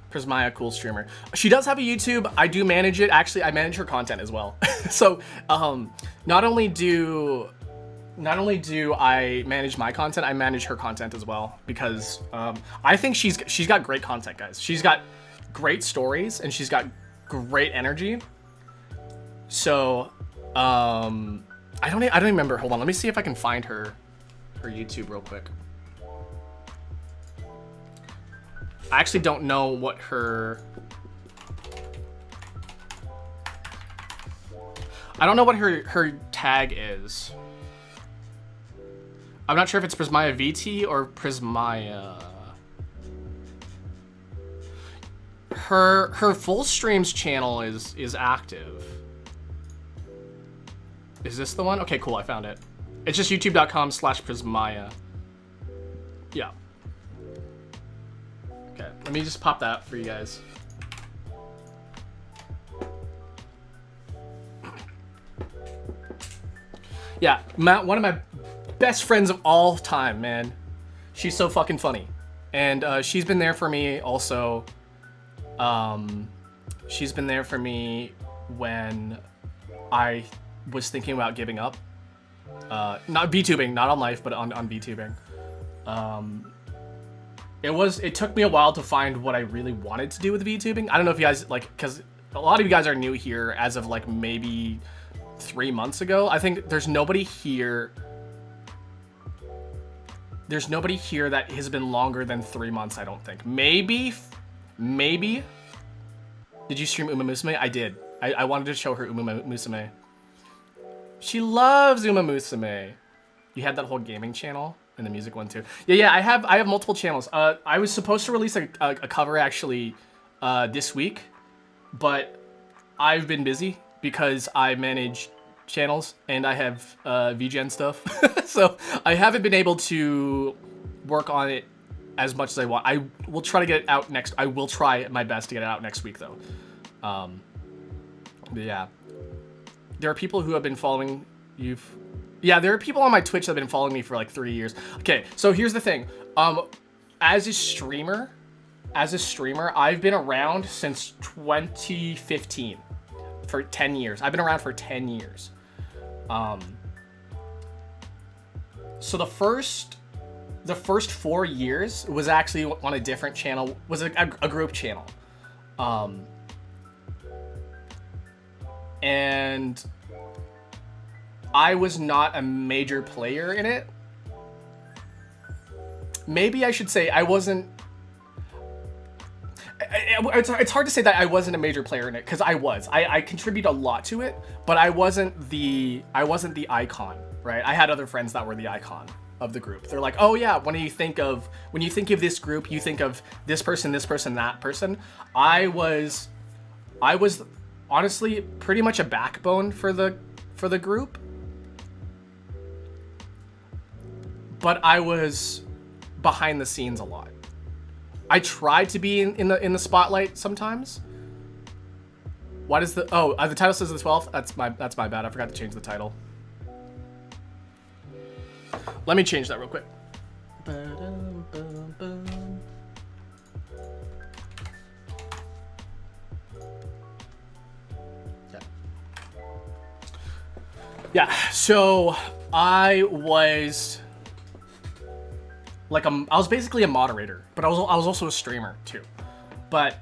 Prismaya Cool Streamer. She does have a YouTube. I do manage it. Actually, I manage her content as well. So, not only do I manage my content, I manage her content as well, because I think she's got great content, guys. She's got great stories and she's got great energy. So, I don't remember. Hold on, let me see if I can find her YouTube real quick. I actually don't know what her... I don't know what her tag is. I'm not sure if it's Prismaya VT or Prismaya. Her full streams channel is active. Is this the one? Okay, cool, I found it. It's just youtube.com/Prismaya. Yeah. Okay, let me just pop that for you guys. Yeah, one of my best friends of all time, man. She's so fucking funny. And she's been there for me also. She's been there for me when I was thinking about giving up. Not VTubing, not on life, but on VTubing. It took me a while to find what I really wanted to do with VTubing. I don't know if you guys, like, because a lot of you guys are new here as of like maybe 3 months ago. I think there's nobody here. There's nobody here that has been longer than 3 months, I don't think. Maybe. Did you stream Uma Musume? I did. I wanted to show her Uma Musume. She loves Uma Musume. You had that whole gaming channel and the music one too. Yeah, I have multiple channels. I was supposed to release a cover actually this week, but I've been busy because I manage channels and I have VGen stuff. So I haven't been able to work on it as much as I want. I will try to get it out next. I will try my best to get it out next week though. But yeah, there are people who have been following you. Yeah, there are people on my Twitch that have been following me for like 3 years. Okay, so here's the thing. As a streamer, I've been around since 2015 for 10 years. I've been around for 10 years. So the first 4 years was actually on a different channel, was a group channel. And I was not a major player in it. Maybe I should say I wasn't. It's hard to say that I wasn't a major player in it, because I was. I contribute a lot to it, but I wasn't the icon, right? I had other friends that were the icon of the group. They're like, oh yeah, when you think of this group, you think of this person, that person. I was honestly pretty much a backbone for the group, but I was behind the scenes a lot. I tried to be in the spotlight sometimes. Why does the title says the 12th? That's my bad. I forgot to change the title. Let me change that real quick. Yeah, so I was I was basically a moderator, but I was also a streamer too. But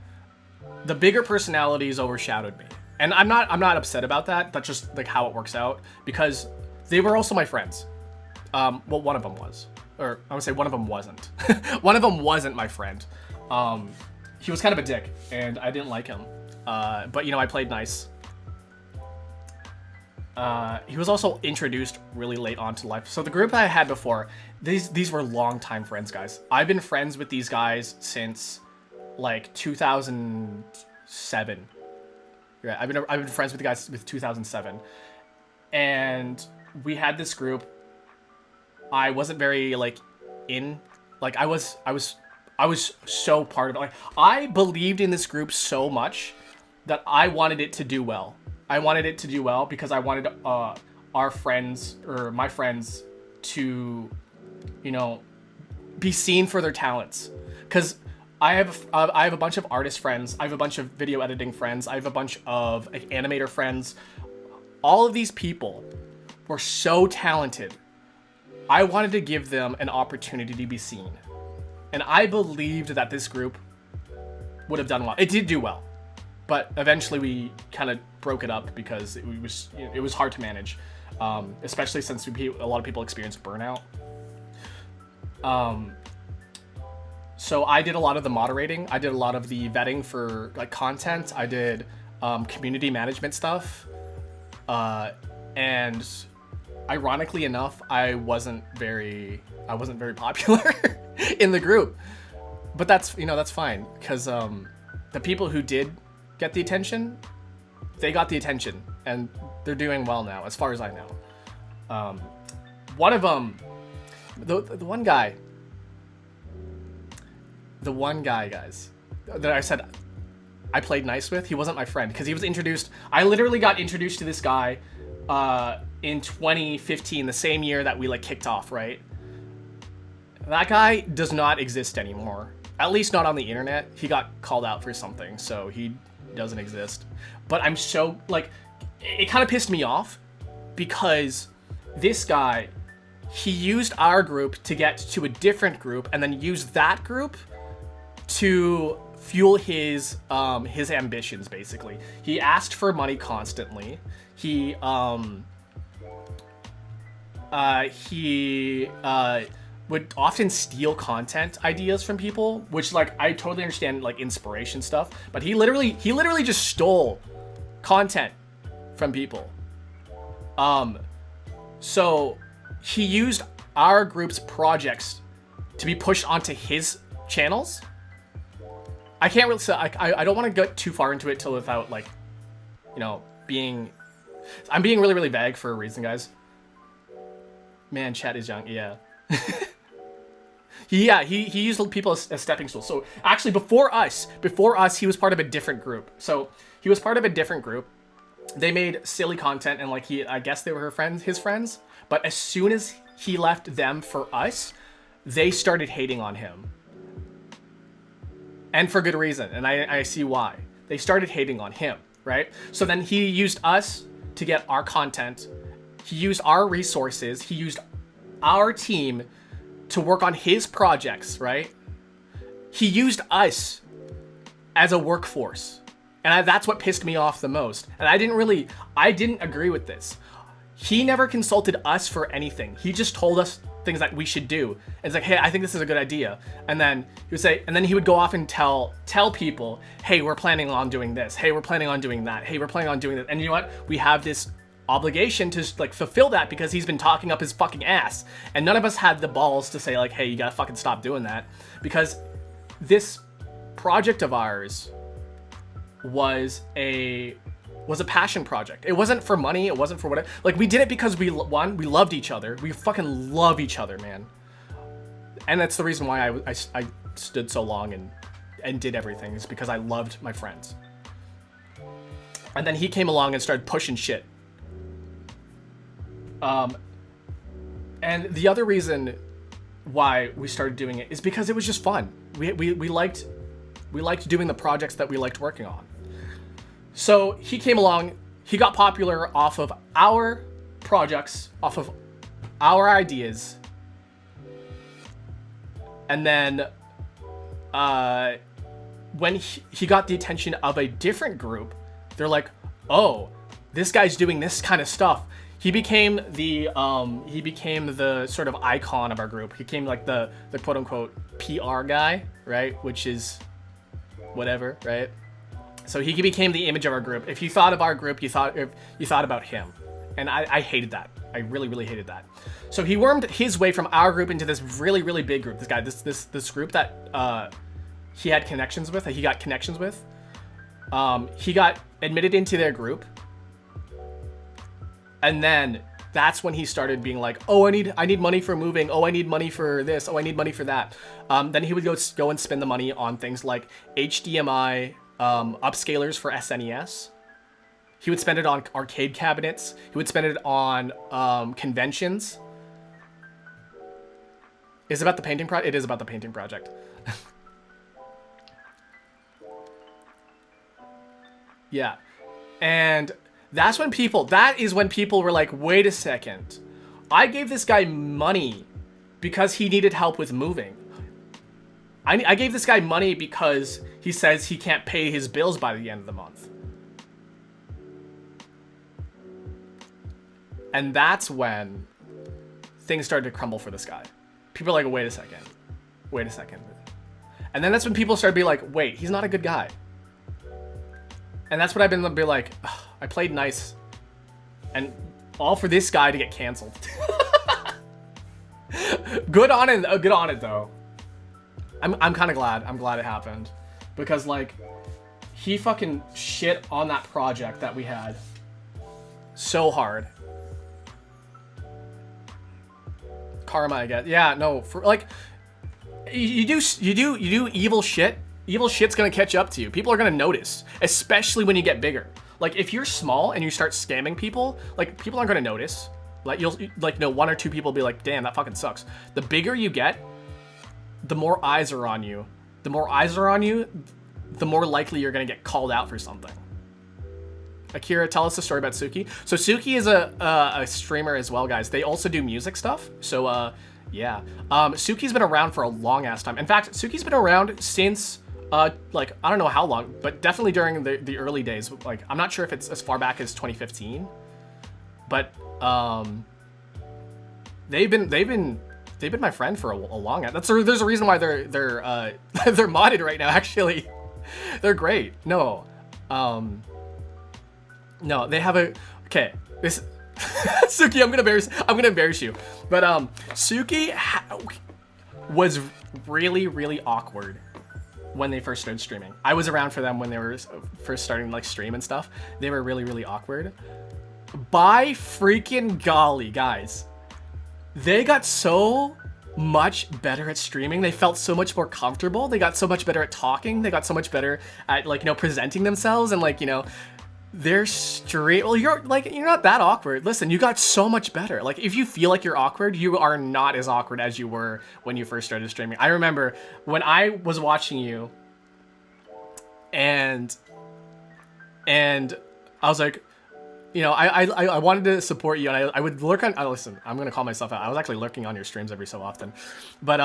the bigger personalities overshadowed me, and I'm not upset about that. That's just like how it works out, because they were also my friends. Well, one of them was, or I would say one of them wasn't. One of them wasn't my friend. He was kind of a dick, and I didn't like him. But you know, I played nice. He was also introduced really late on to life. So the group that I had before, these were longtime friends, guys. I've been friends with these guys since like 2007. Yeah, I've been friends with the guys with 2007, and we had this group. I wasn't very I was so part of it. Like, I believed in this group so much that I wanted it to do well. I wanted it to do well because I wanted our friends, or my friends, to, you know, be seen for their talents. Because I have a bunch of artist friends. I have a bunch of video editing friends. I have a bunch of animator friends. All of these people were so talented. I wanted to give them an opportunity to be seen. And I believed that this group would have done well. It did do well. But eventually we kind of broke it up because it was hard to manage, especially since a lot of people experience burnout. So I did a lot of the moderating. I did a lot of the vetting for like content. I did community management stuff, and ironically enough, I wasn't very popular in the group. But that's fine, because the people who did get the attention, they got the attention, and they're doing well now, as far as I know. One of them, the one guy, guys, that I said I played nice with, he wasn't my friend, because he was introduced. I literally got introduced to this guy in 2015, the same year that we kicked off, right? That guy does not exist anymore. At least not on the internet. He got called out for something, so he doesn't exist. But I'm so, it kind of pissed me off, because this guy, he used our group to get to a different group, and then used that group to fuel his ambitions. Basically, he asked for money constantly. He would often steal content ideas from people, which like I totally understand, like inspiration stuff, but he literally just stole content from people. So he used our group's projects to be pushed onto his channels. I can't really say, I don't want to get too far into it till without like, you know, I'm being really, really vague for a reason, guys. Man, chat is young, yeah. He used people as stepping stools. So actually before us, he was part of a different group. So he was part of a different group. They made silly content and like I guess they were his friends. But as soon as he left them for us, they started hating on him. And for good reason, and I see why. They started hating on him, right? So then he used us to get our content. He used our resources. He used our team to work on his projects, right? He used us as a workforce. And that's what pissed me off the most. And I didn't agree with this. He never consulted us for anything. He just told us things that we should do. And it's like, hey, I think this is a good idea. And then he would say, and then he would go off and tell people, hey, we're planning on doing this. Hey, we're planning on doing that. Hey, we're planning on doing that. And you know what? We have this obligation to like fulfill that because he's been talking up his fucking ass. And none of us had the balls to say like, hey, you gotta fucking stop doing that. Because this project of ours was a passion project. It wasn't for money. It wasn't for whatever. Like we did it because we loved each other. We fucking love each other, man. And that's the reason why I stood so long and did everything, is because I loved my friends. And then he came along and started pushing shit. And the other reason why we started doing it is because it was just fun. We liked doing the projects that we liked working on. So he came along, he got popular off of our projects, off of our ideas. And then when he got the attention of a different group, they're like, oh, this guy's doing this kind of stuff. He became the sort of icon of our group. He became like the quote unquote PR guy, right? Which is whatever, right? So he became the image of our group. If you thought of our group, you thought about him. And I hated that. I really, really hated that. So he wormed his way from our group into this really, really big group. This guy, this group that he had connections with, that he got connections with. He got admitted into their group. And then that's when he started being like, oh, I need money for moving. Oh, I need money for this. Oh, I need money for that. Then he would go and spend the money on things like HDMI upscalers for SNES. He would spend it on arcade cabinets. He would spend it on conventions. Is it about the painting project? It is about the painting project. Yeah. And that is when people were like, wait a second. I gave this guy money because he needed help with moving. I gave this guy money because he says he can't pay his bills by the end of the month. And that's when things started to crumble for this guy. People are like, wait a second. And then that's when people started to be like, wait, he's not a good guy. And that's what I've been like, I played nice. And all for this guy to get canceled. Good on it though. I'm kind of glad. I'm glad it happened. Because like, he fucking shit on that project that we had so hard. Karma, I guess. Yeah, no, for like, you do evil shit. Evil shit's gonna catch up to you. People are gonna notice, especially when you get bigger. Like if you're small and you start scamming people, like people aren't gonna notice. Like you'll like one or two people will be like, damn, that fucking sucks. The bigger you get, the more eyes are on you. The more eyes are on you, the more likely you're gonna get called out for something. Akira, tell us the story about Suki. So Suki is a streamer as well, guys. They also do music stuff. So yeah, Suki's been around for a long ass time. In fact, Suki's been around since Like, I don't know how long, but definitely during the early days. Like, I'm not sure if it's as far back as 2015, but they've been my friend for a long time. There's a reason why they're they're modded right now. Actually, they're great. No, no, they have okay. This Suki, I'm gonna embarrass you. But Suki was really awkward when they first started streaming. I was around for them when they were first starting to like stream and stuff. They were really awkward. By freaking golly, guys. They got so much better at streaming. They felt so much more comfortable. They got so much better at talking. They got so much better at, like, you know, presenting themselves, and, like, you know, they're straight. Well, you're not that awkward. Listen, you got so much better. Like, if you feel like you're awkward, you are not as awkward as you were when you first started streaming. I remember when I was watching you and I was like, you know, I wanted to support you, and I would lurk on. Listen, I'm gonna call myself out. I was actually lurking on your streams every so often, but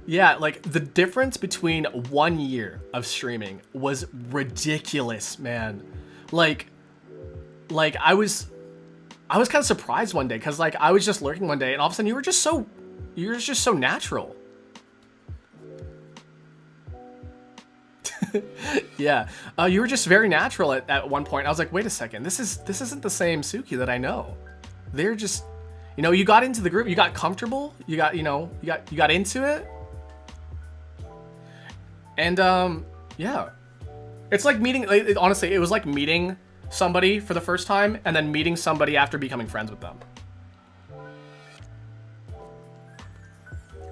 yeah, like the difference between 1 year of streaming was ridiculous, man. Like I was kind of surprised one day, because like I was just lurking one day, and all of a sudden you were just so natural. Yeah, you were just very natural at one point. I was like, wait a second, this isn't the same Suki that I know. They're just, you know, you got into the group, you got comfortable, you got into it, and yeah, it's like meeting. Honestly, it was like meeting somebody for the first time and then meeting somebody after becoming friends with them.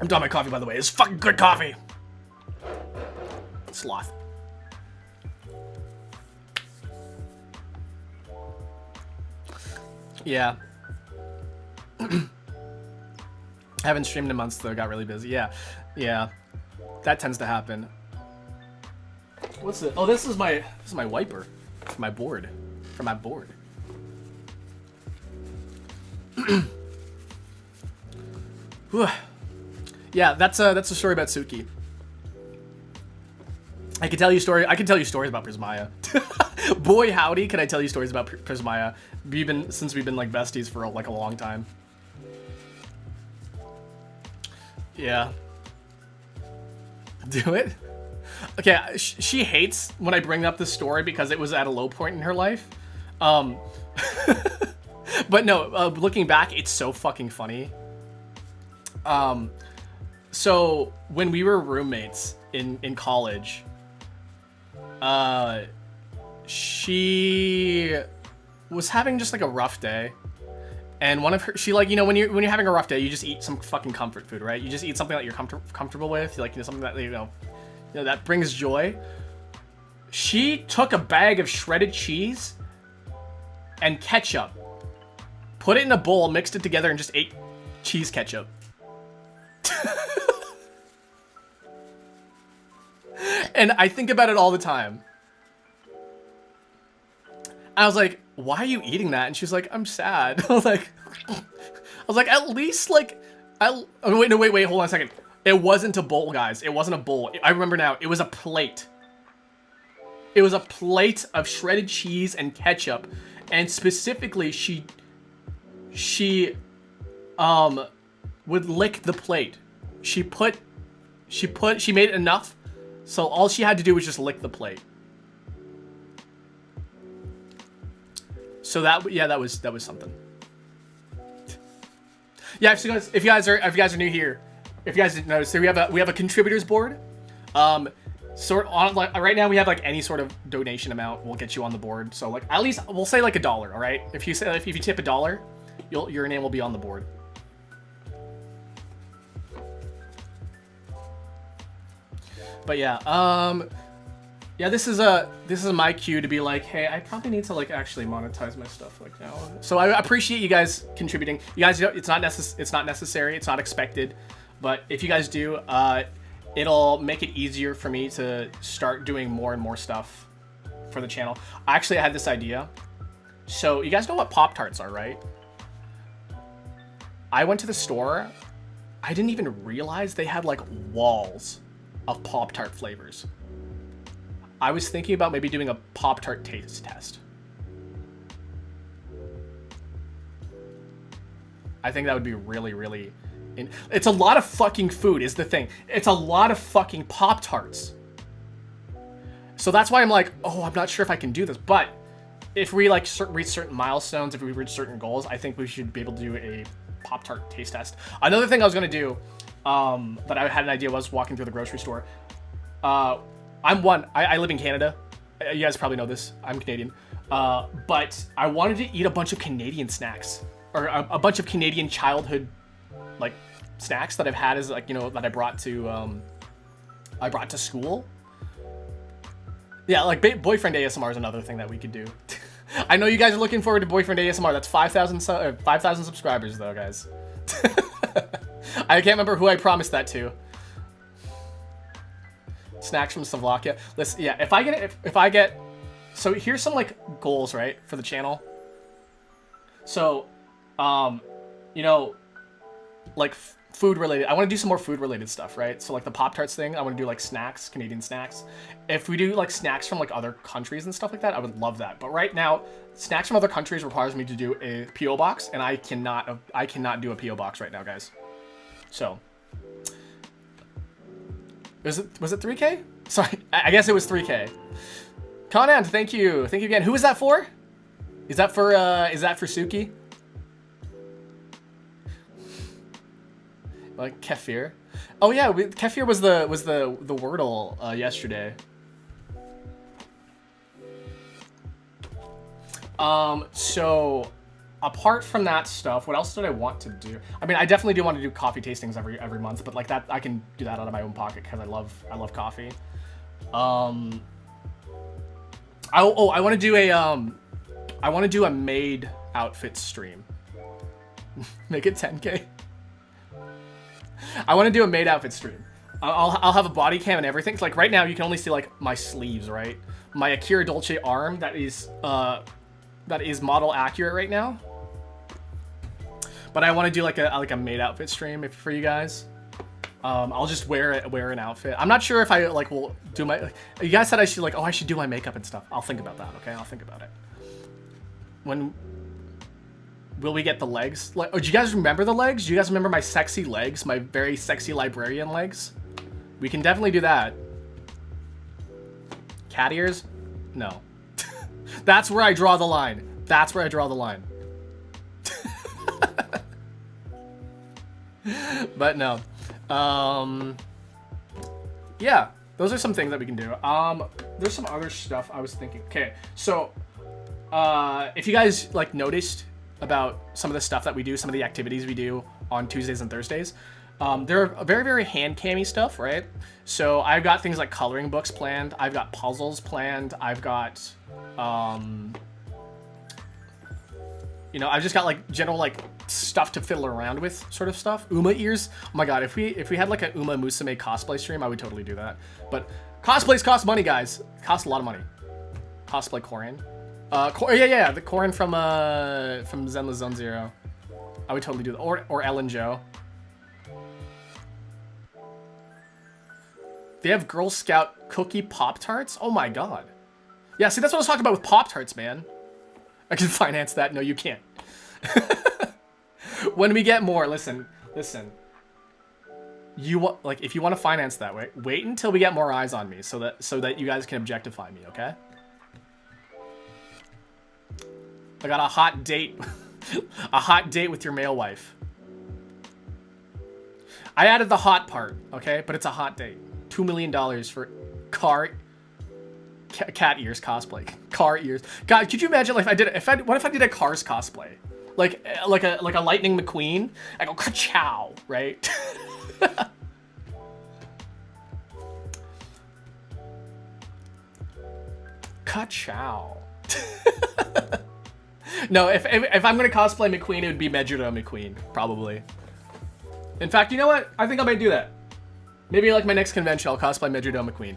I'm done my coffee, by the way. It's fucking good coffee. Sloth. Yeah. Haven't streamed in months though, got really busy. Yeah. That tends to happen. What's it? Oh, this is my wiper for my board. For my board. Yeah, that's a story about Suki. I can tell you stories about Prismaya. Boy howdy, can I tell you stories about Prismaya. Since we've been like besties for like a long time. Yeah. Do it? Okay, she hates when I bring up this story because it was at a low point in her life. But no, looking back, it's so fucking funny. So when we were roommates in college, she was having just like a rough day, and she like, you know, when you're having a rough day, you just eat some fucking comfort food, right? You just eat something that you're comfortable with, like, you know, something that you know that brings joy. She took a bag of shredded cheese and ketchup, put it in a bowl, mixed it together, and just ate cheese ketchup. And I think about it all the time. I was like, why are you eating that? And she was like, I'm sad. I was like, at least like, wait, hold on a second. It wasn't a bowl, guys. It wasn't a bowl. I remember now. It was a plate. It was a plate of shredded cheese and ketchup. And specifically, she would lick the plate. She made enough, so all she had to do was just lick the plate. So that was something. Yeah, so guys, if you guys are new here, if you guys didn't notice, so we have a contributors board. Like right now we have like any sort of donation amount will get you on the board. So like at least we'll say like $1, all right? If you tip $1, your name will be on the board. But yeah, yeah, this is my cue to be like, hey, I probably need to like actually monetize my stuff like now. So I appreciate you guys contributing. You guys, it's not necessary, it's not expected, but if you guys do, it'll make it easier for me to start doing more and more stuff for the channel. Actually, I had this idea. So you guys know what Pop-Tarts are, right? I went to the store I didn't even realize they had like walls of Pop-Tart flavors. I was thinking about maybe doing a Pop-Tart taste test. I think that would be really, really... It's a lot of fucking food is the thing. It's a lot of fucking Pop-Tarts. So that's why I'm like, oh, I'm not sure if I can do this. But if we like reach certain milestones, if we reach certain goals, I think we should be able to do a Pop-Tart taste test. Another thing I was going to do that I had an idea was walking through the grocery store. I live in Canada. You guys probably know this. I'm Canadian. But I wanted to eat a bunch of Canadian snacks. Or a bunch of Canadian childhood like snacks that I've had as like, you know, that I brought to school. Yeah, like boyfriend ASMR is another thing that we could do. I know you guys are looking forward to boyfriend ASMR. That's 5,000 subscribers though, guys. I can't remember who I promised that to. Snacks from Slovakia. Listen, yeah, if I get, so here's some like goals, right, for the channel. So, you know, like food related. I want to do some more food related stuff, right? So like the Pop-Tarts thing, I want to do like snacks, Canadian snacks. If we do like snacks from like other countries and stuff like that, I would love that. But right now, snacks from other countries requires me to do a PO box, and I cannot do a PO box right now, guys. So, was it 3K? Sorry, I guess it was 3K. Conan, thank you again. Who is that for? Is that for Suki? Like Kefir. Oh yeah, Kefir was the Wordle yesterday. So apart from that stuff, what else did I want to do? I mean, I definitely do want to do coffee tastings every month, but like that, I can do that out of my own pocket because I love coffee. I want to do a maid outfit stream. Make it 10K. I want to do a maid outfit stream. I'll have a body cam and everything. Like right now, you can only see like my sleeves, right? My Akira Dolce arm that is model accurate right now. But I want to do like a maid outfit stream for you guys. I'll just wear an outfit. I'm not sure if I like will do my. You guys said I should I should do my makeup and stuff. I'll think about that. Okay, I'll think about it. When will we get the legs? Like, oh, do you guys remember the legs? Do you guys remember my sexy legs? My very sexy librarian legs? We can definitely do that. Cat ears? No. That's where I draw the line. That's where I draw the line. But no. Yeah, those are some things that we can do. There's some other stuff I was thinking. Okay, so if you guys like noticed about some of the stuff that we do, some of the activities we do on Tuesdays and Thursdays, they're very, very hand cammy stuff, right? So I've got things like coloring books planned. I've got puzzles planned. I've got, you know, I've just got like general like stuff to fiddle around with, sort of stuff. Uma ears. Oh my god, if we had like an Uma Musume cosplay stream, I would totally do that. But cosplays cost money, guys. Cost a lot of money. Cosplay Korean. Yeah, the Korean from Zenless Zone Zero. I would totally do that. Or Ellen Joe. They have Girl Scout cookie Pop-Tarts? Oh my god. Yeah, see, that's what I was talking about with Pop-Tarts, man. I can finance that. No, you can't. When we get more, listen. You want, like, if you want to finance that way, wait until we get more eyes on me so that you guys can objectify me, okay? I got a hot date. A hot date with your male wife. I added the hot part, okay? But it's a hot date. $2 million for cat ears cosplay. Car ears. God, could you imagine like what if I did a Cars cosplay? Like a Lightning McQueen? I go ka-chow, right? Ka-chow. No, if I'm gonna cosplay McQueen, it would be Mejiro McQueen, probably. In fact, you know what? I think I might do that. Maybe like my next convention, I'll cosplay Mejiro McQueen.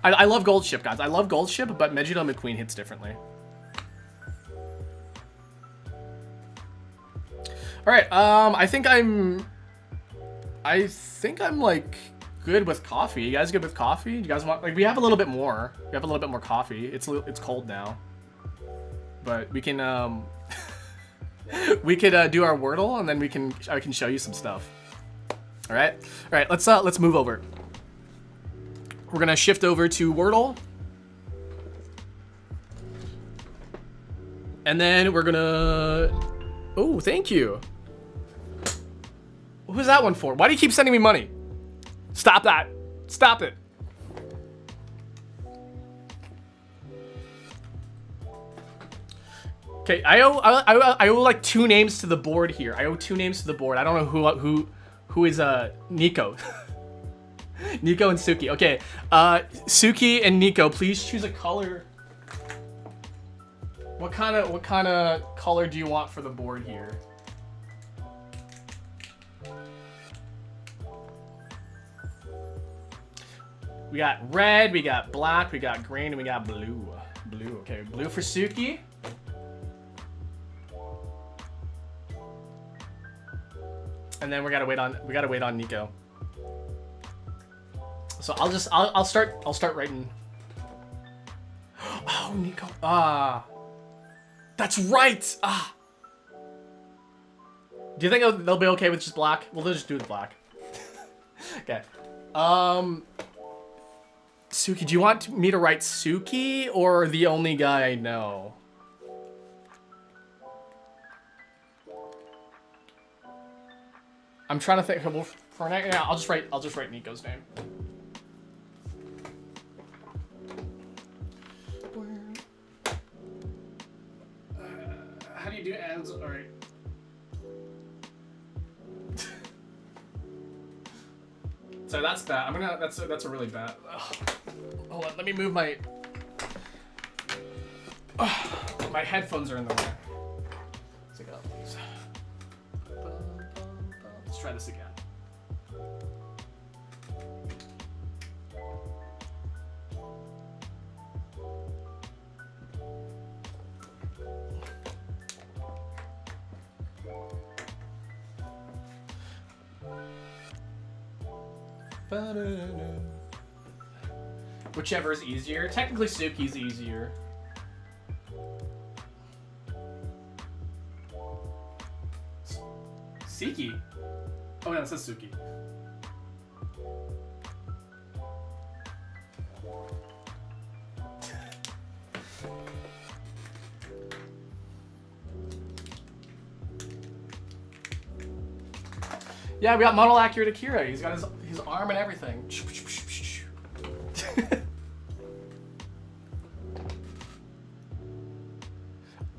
I love Gold Ship, guys. I love Gold Ship, but Mejiro McQueen hits differently. All right. I think I'm like good with coffee. You guys good with coffee? You guys want like we have a little bit more. We have a little bit more coffee. It's cold now, but we can we could do our Wordle and then I can show you some stuff. All right. Let's move over. We're gonna shift over to Wordle, and then we're gonna. Oh, thank you. What was that one for? Why do you keep sending me money? Stop that. Stop it. Okay, I owe like 2 names to the board here. I owe 2 names to the board. I don't know who is Nico. Nico and Suki. Okay, Suki and Nico, please choose a color. What kind of color do you want for the board here? We got red, we got black, we got green, and we got blue. Blue, okay, blue for Suki. And then we gotta wait on Nico. So I'll start writing. Oh, Nico. That's right. Do you think they'll be okay with just black? Well, they'll just do the black. Okay. Suki, do you want me to write Suki or the only guy I know? I'm trying to think. Well, for now, yeah, I'll just write Nico's name. How do you do ends? All right. So that's bad. That's a really bad. Ugh. Hold on. Let me move my. My headphones are in the way. Let's take it out, please. Let's try this again. Whichever is easier. Technically, Suki's easier. Suki? Oh, yeah, it says Suki. Yeah, we got model accurate Akira. He's got his arm and everything.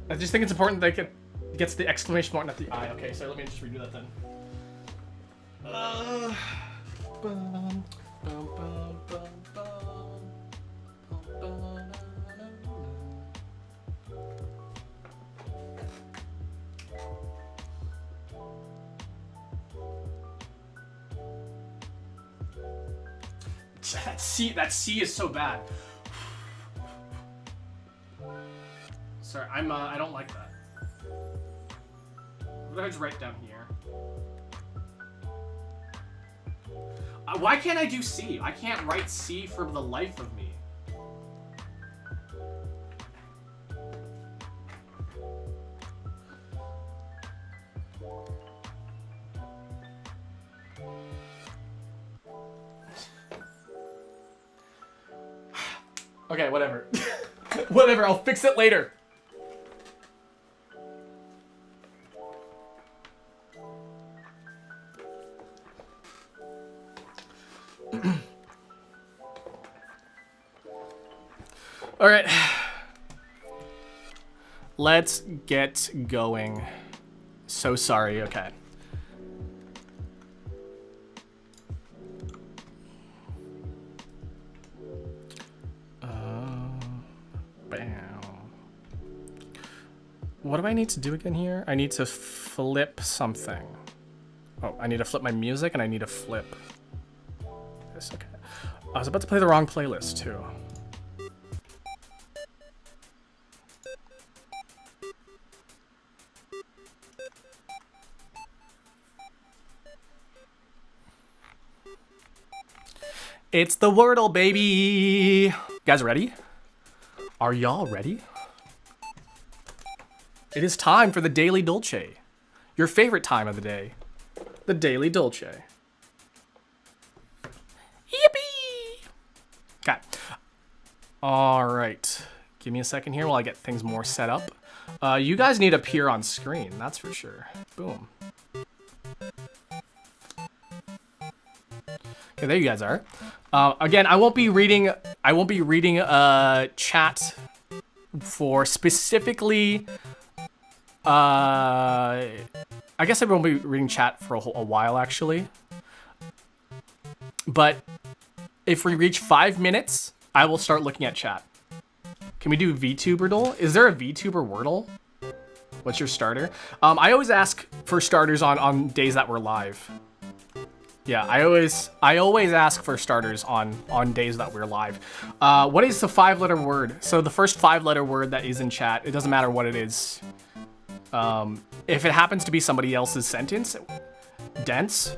I just think it's important that it gets the exclamation mark, not the I. Okay, so let me just redo that then. That C is so bad. Sorry, I don't like that. What did I just write down here? Why can't I do C? I can't write C for the life of me. Okay, whatever. Whatever, I'll fix it later. All right. Let's get going. So sorry, okay. What do I need to do again here? I need to flip something. Oh, I need to flip my music and I need to flip this. Okay. I was about to play the wrong playlist too. It's the Wordle, baby. You guys ready? Are y'all ready? It is time for the Daily Dolce. Your favorite time of the day. The Daily Dolce. Yippee! Okay. All right. Give me a second here while I get things more set up. You guys need to appear on screen, that's for sure. Boom. Okay, there you guys are. Again, I won't be reading chat for specifically. I guess I won't be reading chat for a while actually. But if we reach 5 minutes, I will start looking at chat. Can we do VTuber Wordle? Is there a VTuber Wordle? What's your starter? I always ask for starters on days that we're live. Yeah, I always ask for starters on days that we're live. What is the 5-letter word? So the first 5-letter word that is in chat, it doesn't matter what it is. If it happens to be somebody else's sentence, dense.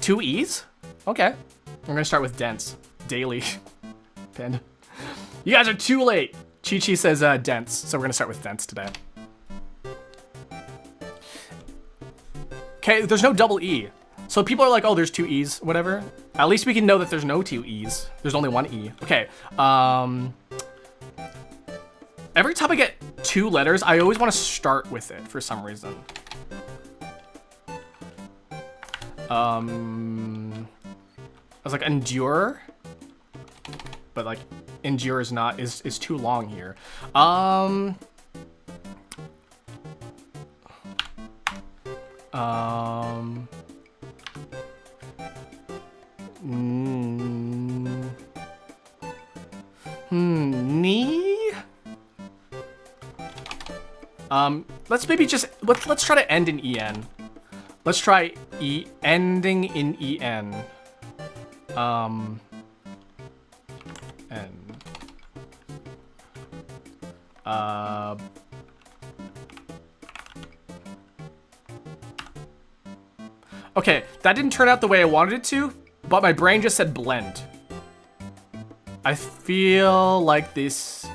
2 E's? Okay. I'm gonna start with dense. Daily. Panda. You guys are too late. Chi-Chi says dense, so we're gonna start with dense today. Okay, there's no double E. So people are like, oh, there's 2 E's, whatever. At least we can know that there's no 2 E's. There's only 1 E. Okay, every time I get 2 letters, I always want to start with it for some reason. I was like, endure? But like, endure is not, is too long here. Knee? Let's maybe just, let's try to end in EN. Let's try ending in EN. Okay, that didn't turn out the way I wanted it to, but my brain just said blend. I feel like this,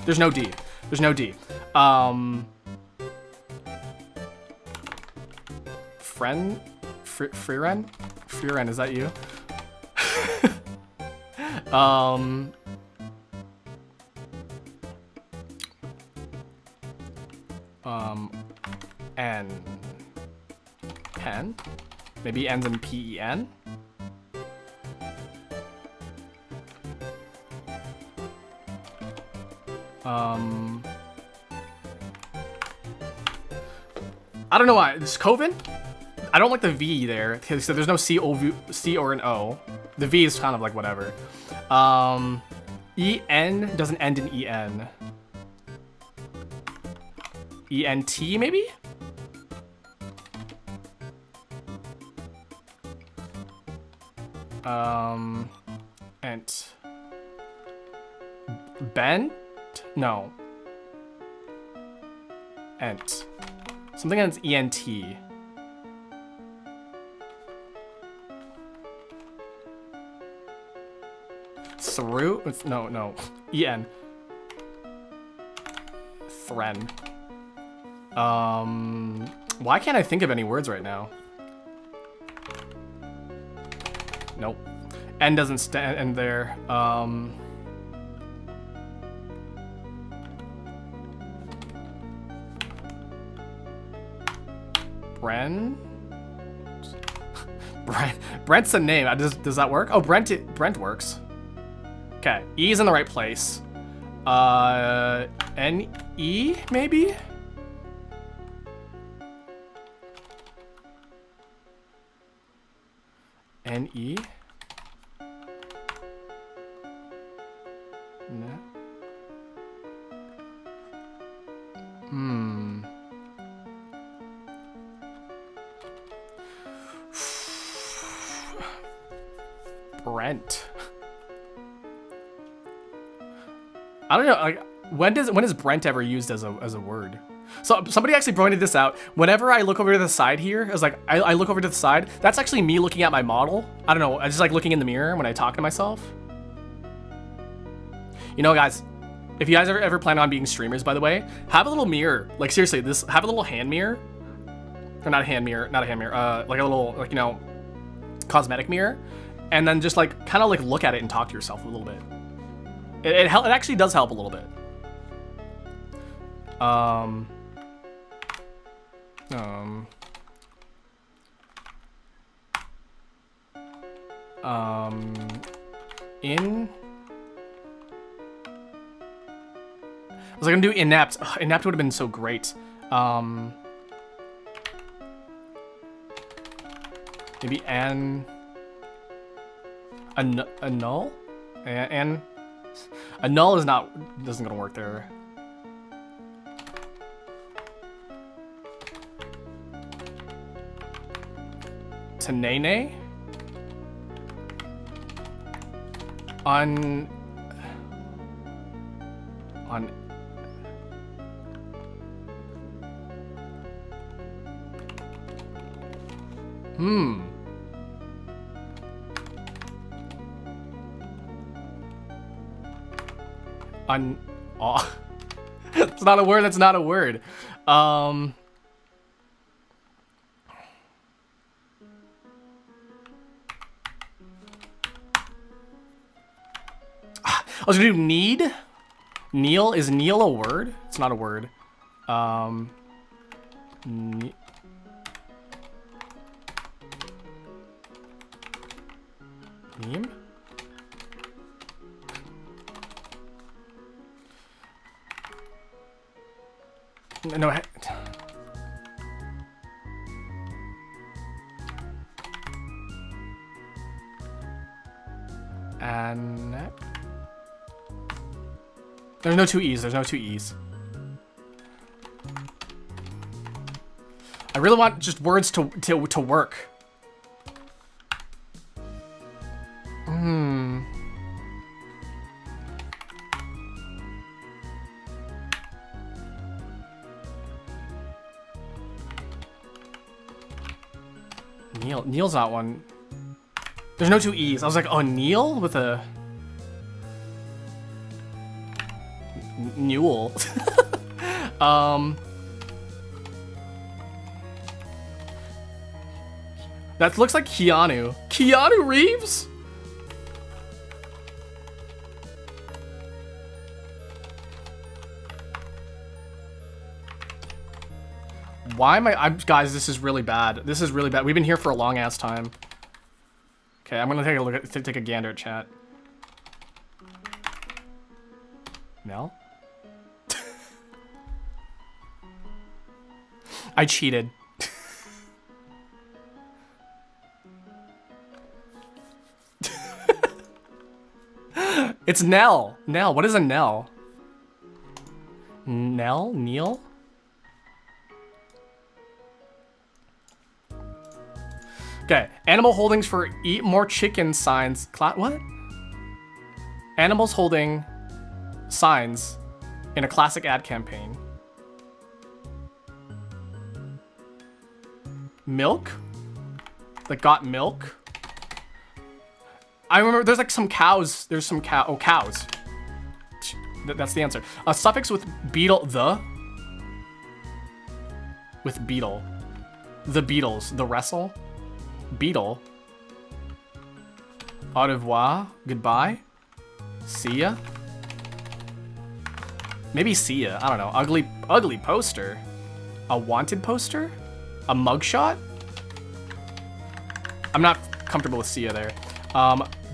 there's no D. There's no D. Freeren? Freeren, is that you? N. Pen? Maybe ends in P-E-N? I don't know why. This Coven? I don't like the V there, because there's no C or an O. The V is kind of like whatever. E-N doesn't end in E-N. E-N-T, maybe? Ent. Bent? No. Ent. Something ends E-N-T. Through? No. E-N. Thren. Why can't I think of any words right now? Nope. N doesn't stand in there. Bren? Brent's a name. Does that work? Oh, Brent works. Okay, E's in the right place. N-E, maybe? N-E? No. Brent. I don't know. Like, when is Brent ever used as a word? So somebody actually pointed this out. Whenever I look over to the side here, I was like, I look over to the side. That's actually me looking at my model. I don't know. I just like looking in the mirror when I talk to myself. You know, guys, if you guys ever plan on being streamers, by the way, have a little mirror. Like seriously, have a little hand mirror. Or not a hand mirror, like a little, like, you know, cosmetic mirror. And then just like kind of like look at it and talk to yourself a little bit. It actually does help a little bit. Was I gonna do inept? Ugh, inept would have been so great. Maybe a null? And a null is doesn't gonna work there. Tanene? On oh. It's not a word, that's not a word. I was gonna do need. Kneel, is kneel a word? It's not a word. Meme? No, and there's no two E's. There's no two E's. I really want just words to work. Neil's not one. There's no two E's. I was like, oh, Neil with a Newell. That looks like Keanu. Keanu Reeves? Why am guys, this is really bad. This is really bad. We've been here for a long ass time. Okay, I'm gonna take a look at, take a gander at chat. Mel? I cheated. It's Nell. Nell, what is a Nell? Nell? Neil? Okay, animal holdings for eat more chicken signs. What? Animals holding signs in a classic ad campaign. Milk? That got milk? I remember there's like some cows. There's some cows. That's the answer. A suffix with beetle, with beetle. The Beatles, the wrestle. Beetle. Au revoir. Goodbye. See ya. Maybe see ya. I don't know. Ugly poster. A wanted poster? A mugshot? I'm not comfortable with see ya there.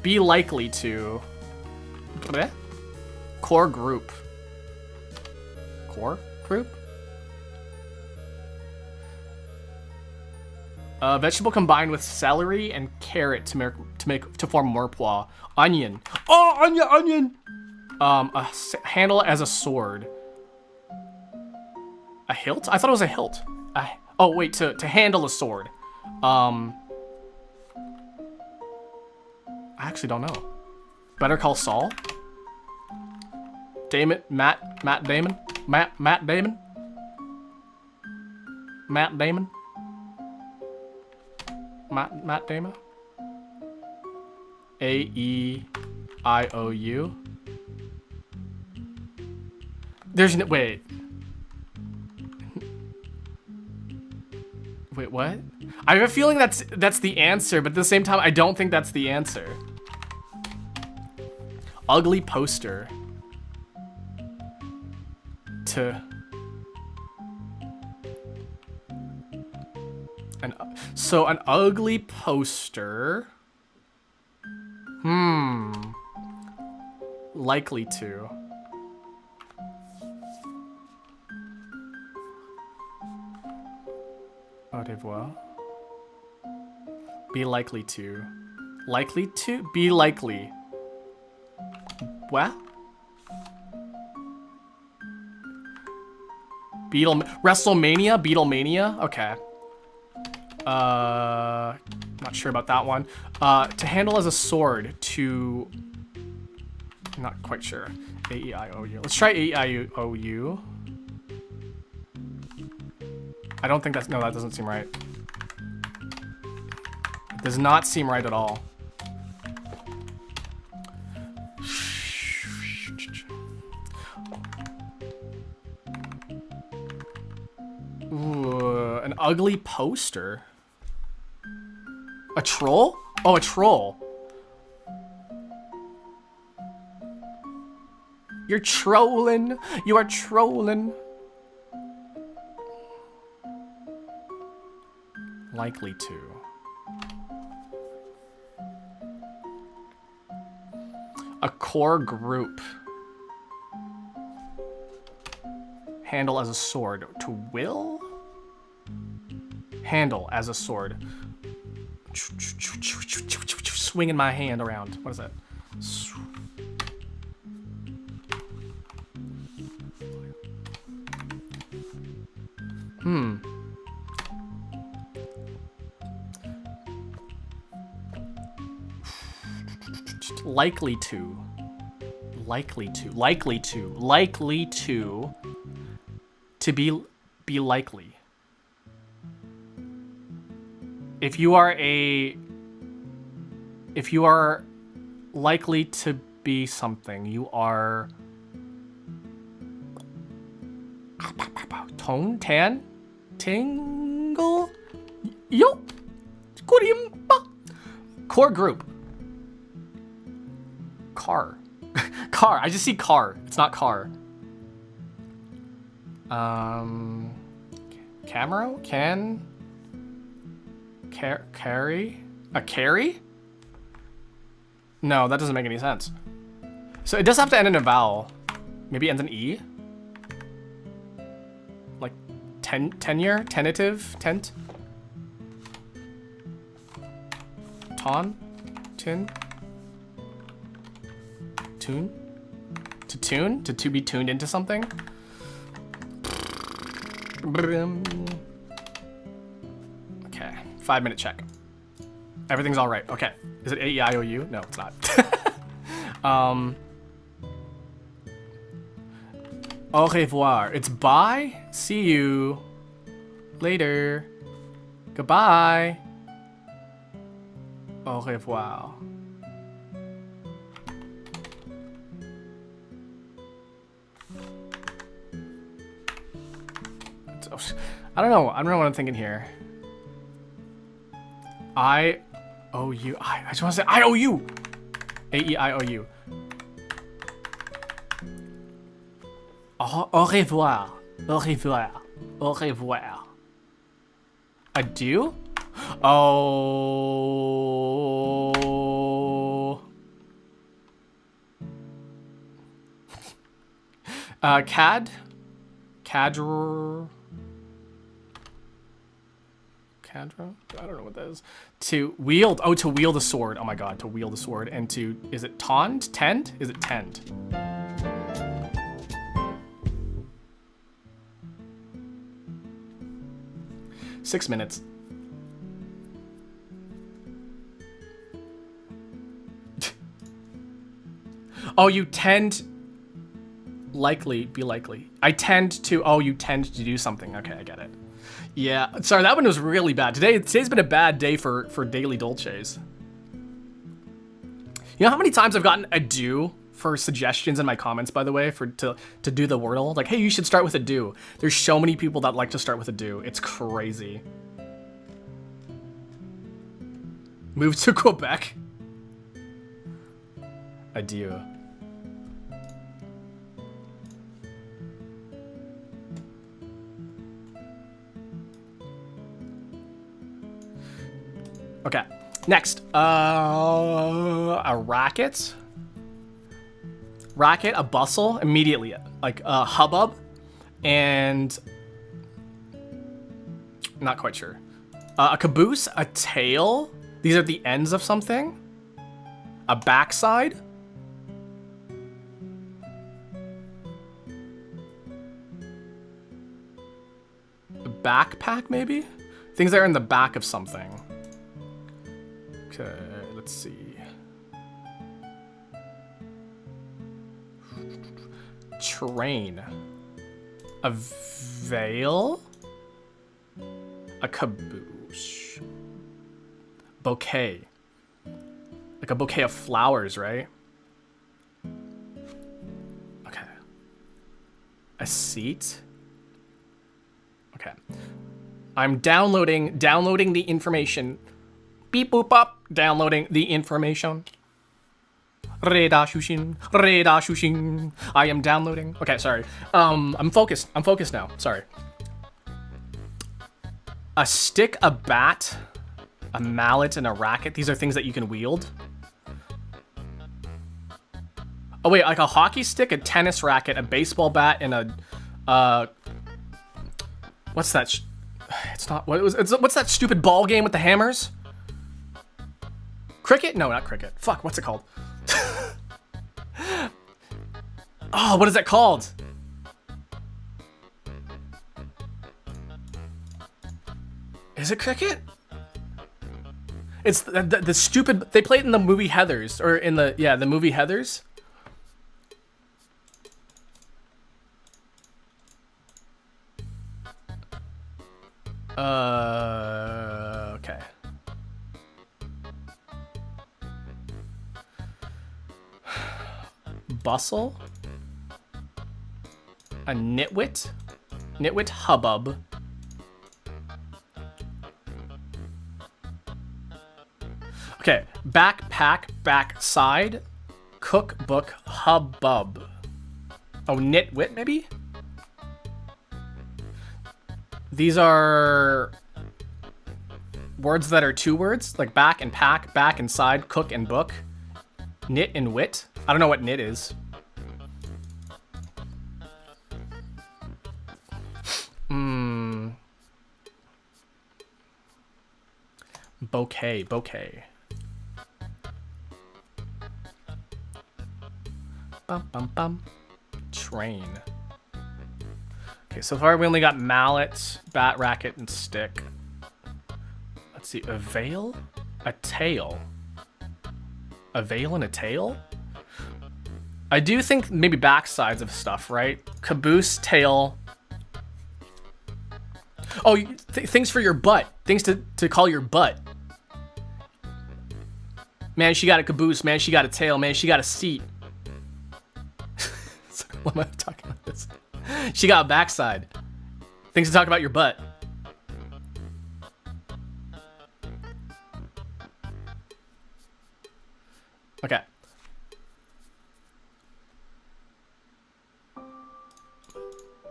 Be likely to. Core group. Core group? Vegetable combined with celery and carrot to form mirepoix. Onion. Oh, onion. Handle as a sword. A hilt? I thought it was a hilt. Oh wait, to handle a sword. I actually don't know. Better Call Saul. Matt Damon. Matt Damon. Matt Damon. A-E-I-O-U. There's no, wait. Wait, what? I have a feeling that's the answer, but at the same time, I don't think that's the answer. Ugly poster. So an ugly poster. Likely to. Au revoir. Be likely to. Likely to? Be likely. What? WrestleMania? Beatlemania? Okay. Not sure about that one. To handle as a sword. To... Not quite sure. A-E-I-O-U. Let's try A-E-I-O-U. I don't think that's... No, that doesn't seem right. It does not seem right at all. Ooh, an ugly poster. A troll? Oh, a troll. You're trolling. You are trolling. Likely to. A core group. Handle as a sword. To will? Handle as a sword. Swinging my hand around. What is that? Likely to. Likely to. Likely to. Likely to. To be likely. If you are likely to be something, you are tan, tingle, yo, core group, car, car. I just see car. It's not car. Camero can. Carry? A carry? No, that doesn't make any sense. So it does have to end in a vowel. Maybe it ends in E? Like tenure? Tentative? Tent? Ton? Tin? Tune? To tune? To be tuned into something? Okay, 5-minute check. Everything's all right. Okay, is it A-E-I-O-U? No, it's not. Au revoir. It's bye. See you later. Goodbye. Au revoir. I don't know what I'm thinking here. I-O-U. I just want to say I-O-U. A-E-I-O-U. Au revoir. Au revoir. Au revoir. Adieu? Oh. Cad? Cadra? Cadra? I don't know what that is. To wield. Oh, to wield a sword. Oh my god, to wield a sword. And to, is it taunt? Tend? Is it tend? Six minutes. Oh, you tend... Likely, be likely. I tend to... Oh, you tend to do something. Okay, I get it. Yeah, sorry, that one was really bad. Today's been a bad day for daily Dolces. You know how many times I've gotten a do for suggestions in my comments, by the way, to do the Wordle? Like, hey, you should start with a do. There's so many people that like to start with a do. It's crazy. Move to Quebec. A do. Okay, next, a racket. Racket, a bustle, immediately, like a hubbub, and not quite sure. A caboose, a tail. These are the ends of something. A backside. A backpack, maybe? Things that are in the back of something. Okay, let's see. Train. A veil. A caboose. Bouquet. Like a bouquet of flowers, right? Okay. A seat. Okay. I'm downloading the information. Beep boop up. Downloading the information. Reda shushin. I am downloading. Okay, sorry. I'm focused now. Sorry. A stick, a bat, a mallet, and a racket. These are things that you can wield. Oh wait, like a hockey stick, a tennis racket, a baseball bat, and a what's that? It's not. What's that stupid ball game with the hammers? Cricket? No, not cricket. Fuck, what's it called? Oh, what is that called? Is it cricket? It's the stupid. They played in the movie Heathers, or in the movie Heathers. Okay. Bustle. A nitwit. Nitwit hubbub. Okay, backpack, backside, cookbook, hubbub. Oh, nitwit, maybe? These are words that are two words, like back and pack, back and side, cook and book. Knit and wit. I don't know what knit is. Bouquet. Bum. Train. Okay, so far we only got mallet, bat, racket, and stick. Let's see, a veil? A tail. A veil and a tail? I do think maybe backsides of stuff, right? Caboose, tail. Oh, things for your butt. Things to call your butt. Man, she got a caboose. Man, she got a tail. Man, she got a seat. What am I talking about this? She got a backside. Things to talk about your butt. Okay.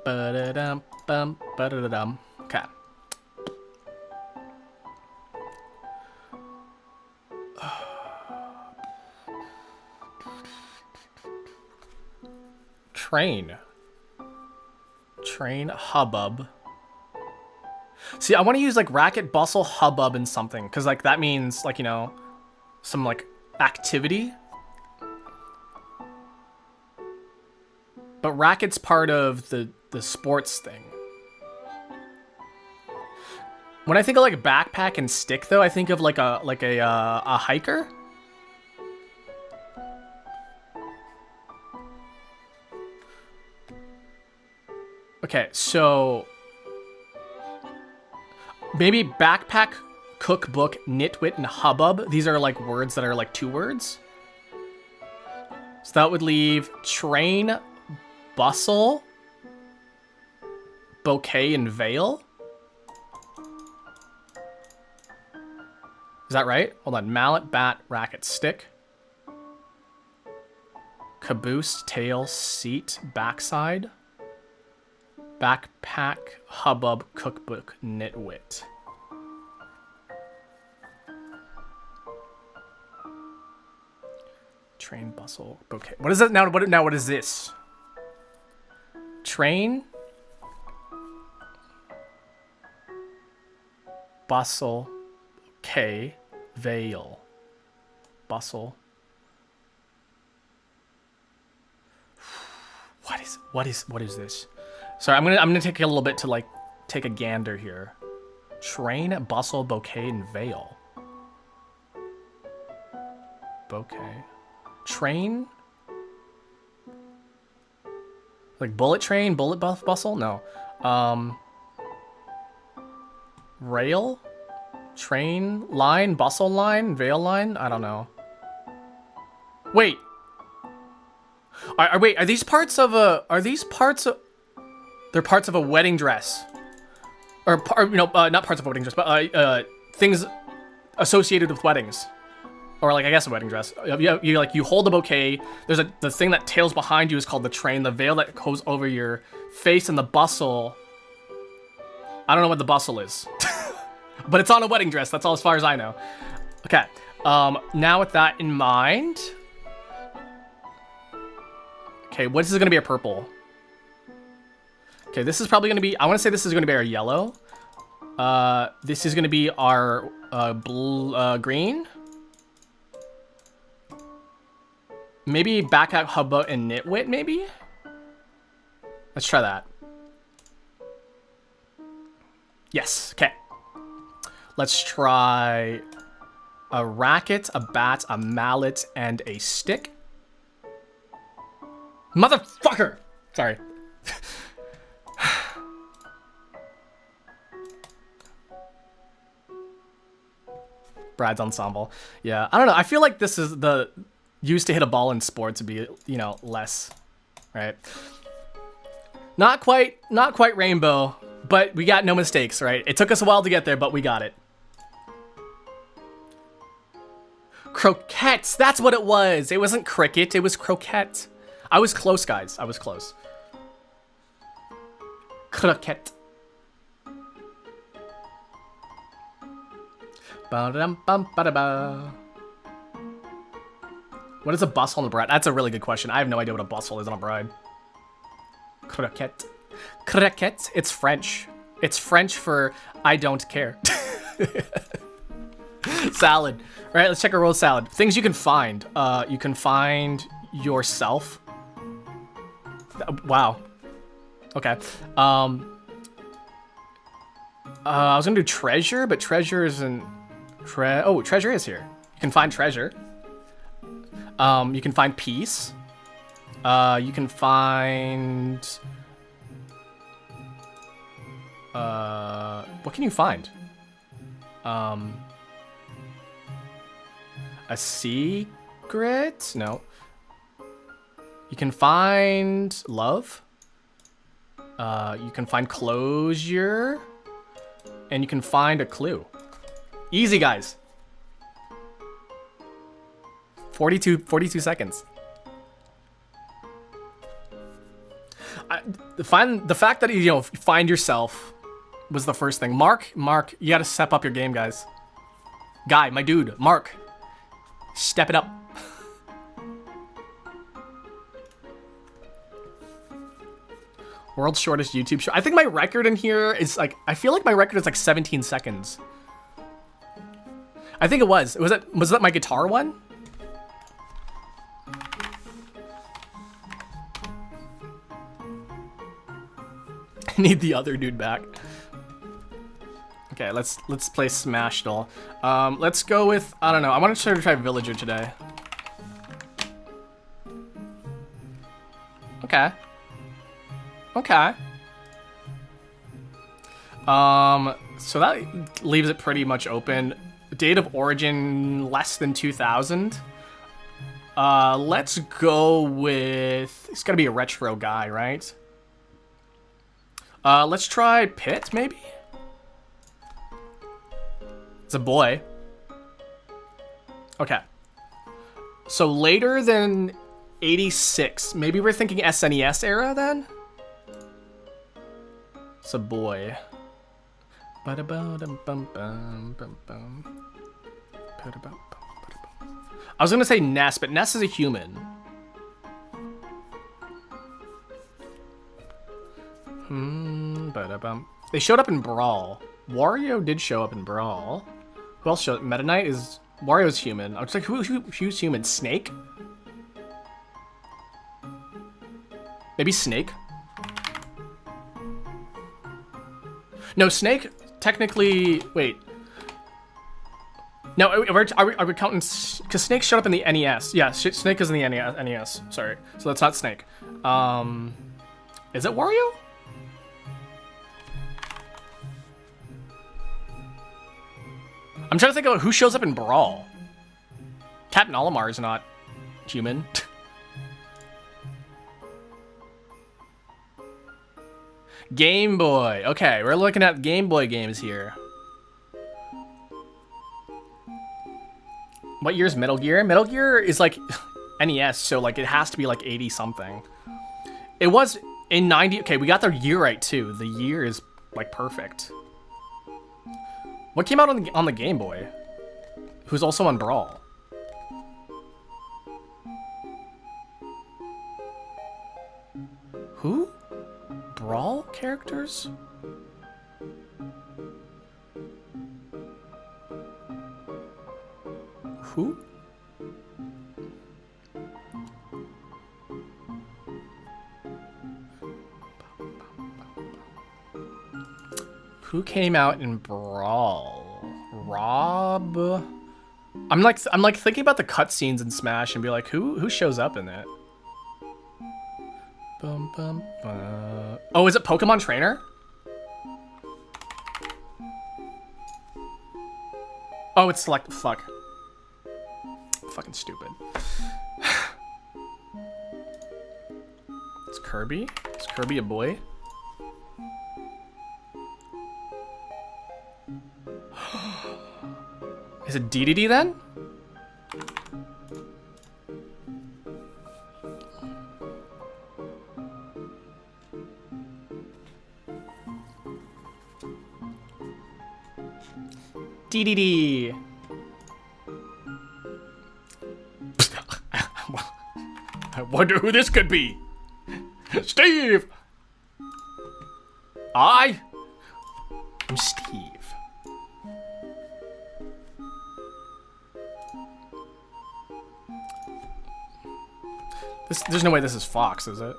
Ba-da-dum, bum, ba-da-da-dum. Okay. Train hubbub. See, I want to use like racket, bustle, hubbub, and something, because like that means like, you know, some like activity. But racket's part of the sports thing. When I think of like backpack and stick, though, I think of like a hiker. Okay, so Maybe backpack, cookbook, nitwit, and hubbub. These are like words that are like 2 words. So that would leave train, bustle, bouquet, and veil. Is that right? Hold on. Mallet, bat, racket, stick. Caboose, tail, seat, backside. Backpack, hubbub, cookbook, nitwit. Train, bustle, bouquet. What is that now? What is this? Train, bustle, bouquet, veil, bustle. What is this? Sorry, I'm gonna take a little bit to like take a gander here. Train, bustle, bouquet, and veil. Bouquet. Train? Like bullet train, bullet bustle? No. Rail? Train line, bustle line, veil line? I don't know. Wait. Wait, are these parts of a... They're parts of a wedding dress. Or not parts of a wedding dress, but things associated with weddings. Or like, I guess a wedding dress. You hold a bouquet. There's the thing that tails behind you is called the train. The veil that goes over your face, and the bustle. I don't know what the bustle is. But it's on a wedding dress. That's all as far as I know. Okay. Now with that in mind. Okay, what is this going to be a purple? Okay, this is probably going to be... I want to say this is going to be our yellow. This is going to be our green. Maybe backpack, hubbub, and nitwit, maybe? Let's try that. Yes, okay. Let's try a racket, a bat, a mallet, and a stick. Motherfucker! Sorry. Brad's ensemble. Yeah, I don't know. I feel like this is the... used to hit a ball in sports would be, less, right? Not quite rainbow, but we got no mistakes, right? It took us a while to get there, but we got it. Croquettes, that's what it was. It wasn't cricket, it was croquette. I was close, guys. I was close. Croquette. Ba-dum-bum-ba-da-ba. What is a bustle on a bride? That's a really good question. I have no idea what a bustle is on a bride. Croquette. Croquette. It's French. It's French for I don't care. Salad. All right, let's check our world salad. Things you can find. You can find yourself. Wow. Okay. I was gonna do treasure, but treasure isn't... treasure is here. You can find treasure. You can find peace. You can find... what can you find? A secret? No. You can find love. You can find closure. And you can find a clue. Easy, guys. 42 seconds. The fact that you find yourself was the first thing. Mark, you gotta step up your game, guys. Guy, my dude, Mark, step it up. World's shortest YouTube show. I think my record in here is like, I feel like my record is like 17 seconds. I think it was. Was that my guitar one? I need the other dude back. Okay, let's play Smash Doll. Let's go with, I don't know. I want to try Villager today. Okay. Okay. So that leaves it pretty much open. Date of origin less than 2000. Let's go with, it's gotta be a retro guy, right? Let's try Pitt, maybe? It's a boy. Okay. So later than 86. Maybe we're thinking SNES era then? It's a boy. I was gonna say Ness, but Ness is a human. They showed up in Brawl. Wario did show up in Brawl. Who else showed up? Meta Knight is... Wario's human. I was like, who's human? Snake? Maybe Snake? No, Snake, technically... Wait. No, are we counting... Because Snake showed up in the NES. Yeah, Snake is in the NES. Sorry. So that's not Snake. Is it Wario? I'm trying to think about who shows up in Brawl. Captain Olimar is not human. Game Boy. Okay, we're looking at Game Boy games here. What year's Metal Gear? Metal Gear is like NES, so like it has to be like 80 something. It was in 90. Okay, we got the year right too. The year is like perfect. What came out on the Game Boy? Who's also on Brawl? Who? Brawl characters? Who? Who came out in Brawl? Rob? I'm like thinking about the cutscenes in Smash and be like, who shows up in it? Oh, is it Pokemon Trainer? Oh, it's Select. Fuck. Fucking stupid. It's Kirby. Is Kirby a boy? Is it DDD then? DDD. I wonder who this could be. Steve. I'm Steve. There's no way this is Fox, is it?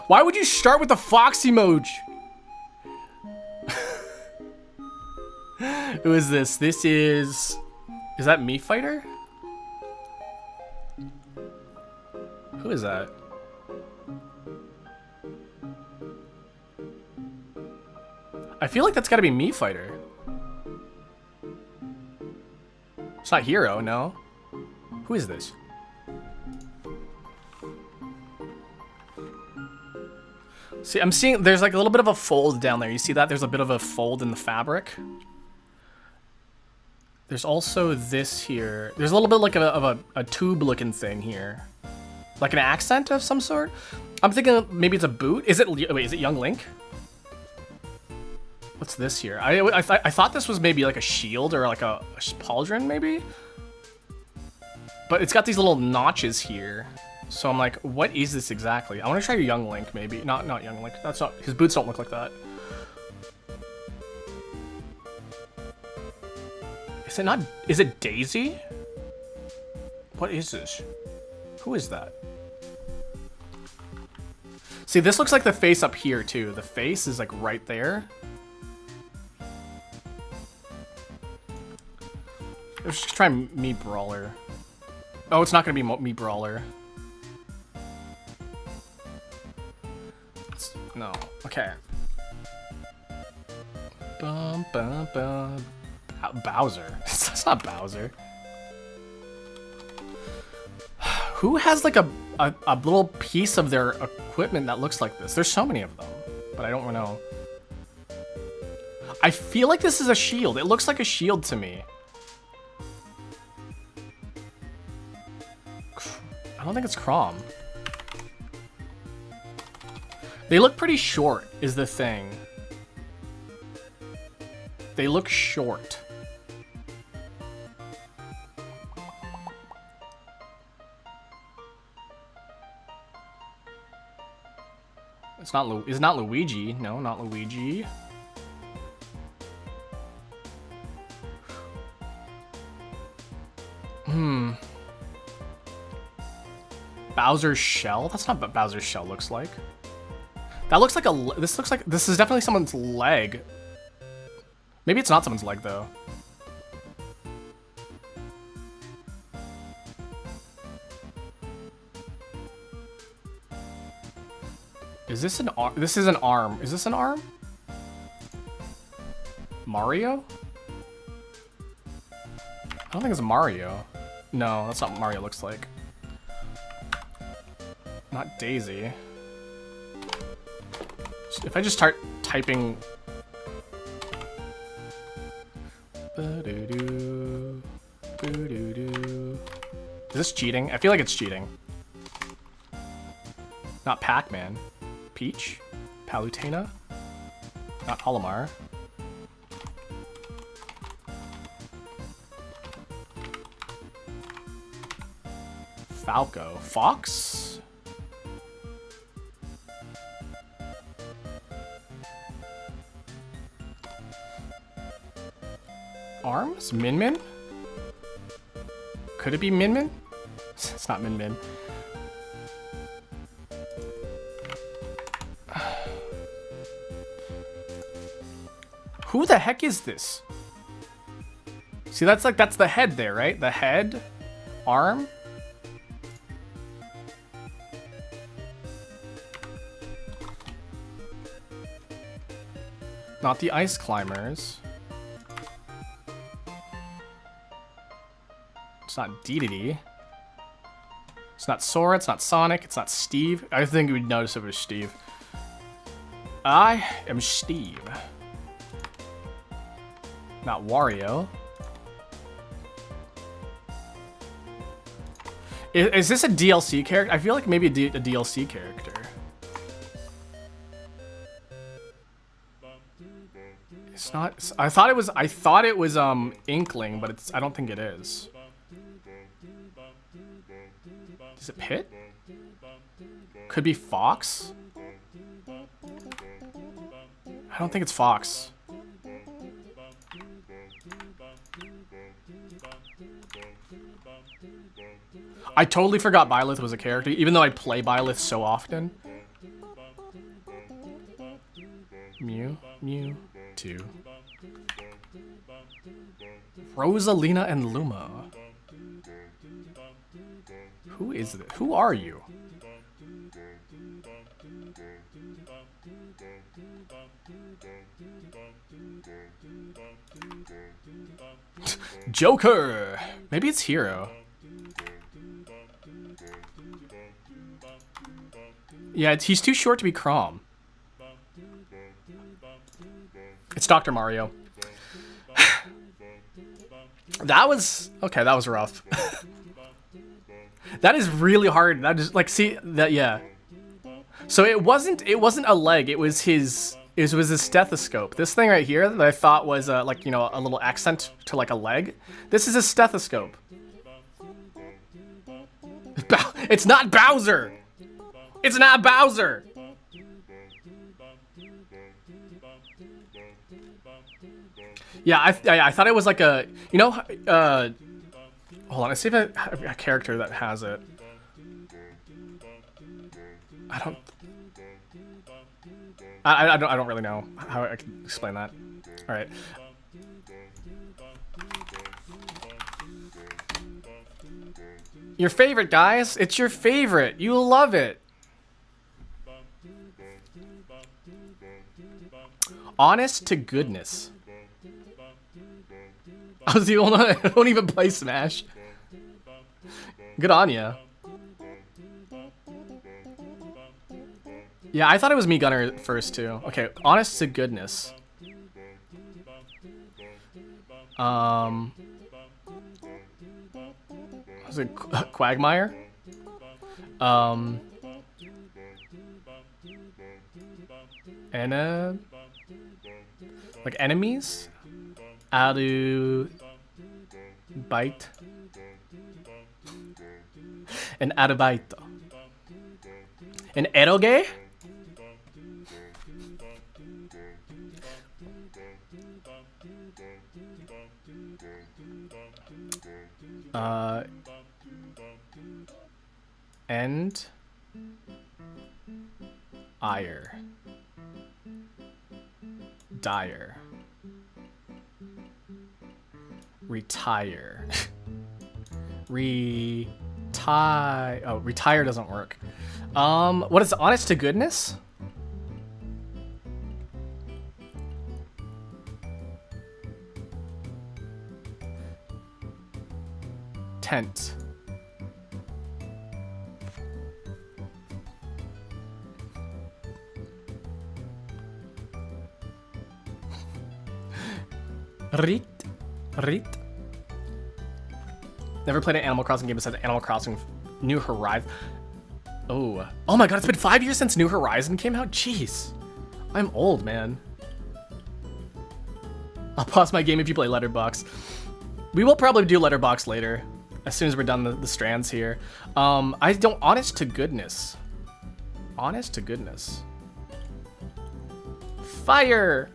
Why would you start with the Fox emoji? Who is this? This is that Mii Fighter? Who is that? I feel like that's gotta be Mii Fighter. It's not Hero, no. Who is this? See, I'm seeing there's like a little bit of a fold down there. You see that? There's a bit of a fold in the fabric. There's also this here. There's a little bit like of a tube looking thing here. Like an accent of some sort. I'm thinking maybe it's a boot. Is it, wait, is it Young Link? What's this here? I thought this was maybe like a shield or like a pauldron maybe? But it's got these little notches here. So I'm like, what is this exactly? I want to try Young Link maybe. Not Young Link. That's not, his boots don't look like that. Is it not, is it Daisy? What is this? Who is that? See, this looks like the face up here too. The face is like right there. Let's just try Mii Brawler. Oh, it's not gonna be Mii Brawler. No. Okay. Bum, bum, bum. Bowser. That's not Bowser. Who has like a little piece of their equipment that looks like this? There's so many of them, but I don't know. I feel like this is a shield. It looks like a shield to me. I don't think it's Crom. They look pretty short, is the thing. They look short. It's not Luigi. No, not Luigi. Bowser's shell? That's not what Bowser's shell looks like. That looks like this is definitely someone's leg. Maybe it's not someone's leg though. Is this an arm? This is an arm. Is this an arm? Mario? I don't think it's Mario. No, that's not what Mario looks like. Not Daisy. If I just start typing... Ba-doo-doo, boo-doo-doo. Is this cheating? I feel like it's cheating. Not Pac-Man. Peach? Palutena? Not Olimar. Falco. Fox? Arms? Min Min? Could it be Min Min? It's not Min Min. Who the heck is this? See, that's the head there, right? The head, arm. Not the ice climbers. It's not Dedede. It's not Sora, it's not Sonic, it's not Steve. I think we'd notice if it was Steve. I am Steve. Not Wario. Is this a DLC character? I feel like maybe a DLC character. It's not. I thought it was Inkling, but I don't think it is. Is it Pit? Could be Fox. I don't think it's Fox. I totally forgot Byleth was a character, even though I play Byleth so often. Mew, Mew, 2. Rosalina and Luma. Who is this? Who are you? Joker! Maybe it's Hero. Yeah, he's too short to be Crom. It's Dr. Mario. That was... Okay, that was rough. That is really hard. That is like, see that, yeah. So it wasn't a leg. It was his stethoscope. This thing right here that I thought was like, you know, a little accent to like a leg. This is a stethoscope. It's not Bowser. It's not Bowser. Yeah, I thought it was like a, you know, hold on, let's see if I have a character that has it. I don't really know how I can explain that. All right. Your favorite, guys. It's your favorite. You love it. Honest to goodness. I was the only one. I don't even play Smash. Good on ya. Yeah, I thought it was me Gunner at first too. Okay, honest to goodness. Was it Quagmire? Like enemies? Aru bite. An arubaito. An eroge? And ire. Dire. Retire. Retire. Oh, retire doesn't work. What is honest to goodness? Tent. Rit. Never played an Animal Crossing game besides Animal Crossing New Horizons. Oh my god, it's been 5 years since New Horizon came out? Jeez. I'm old, man. I'll pause my game if you play Letterbox. We will probably do Letterbox later, as soon as we're done the strands here. I don't... Honest to goodness. Honest to goodness. Fire!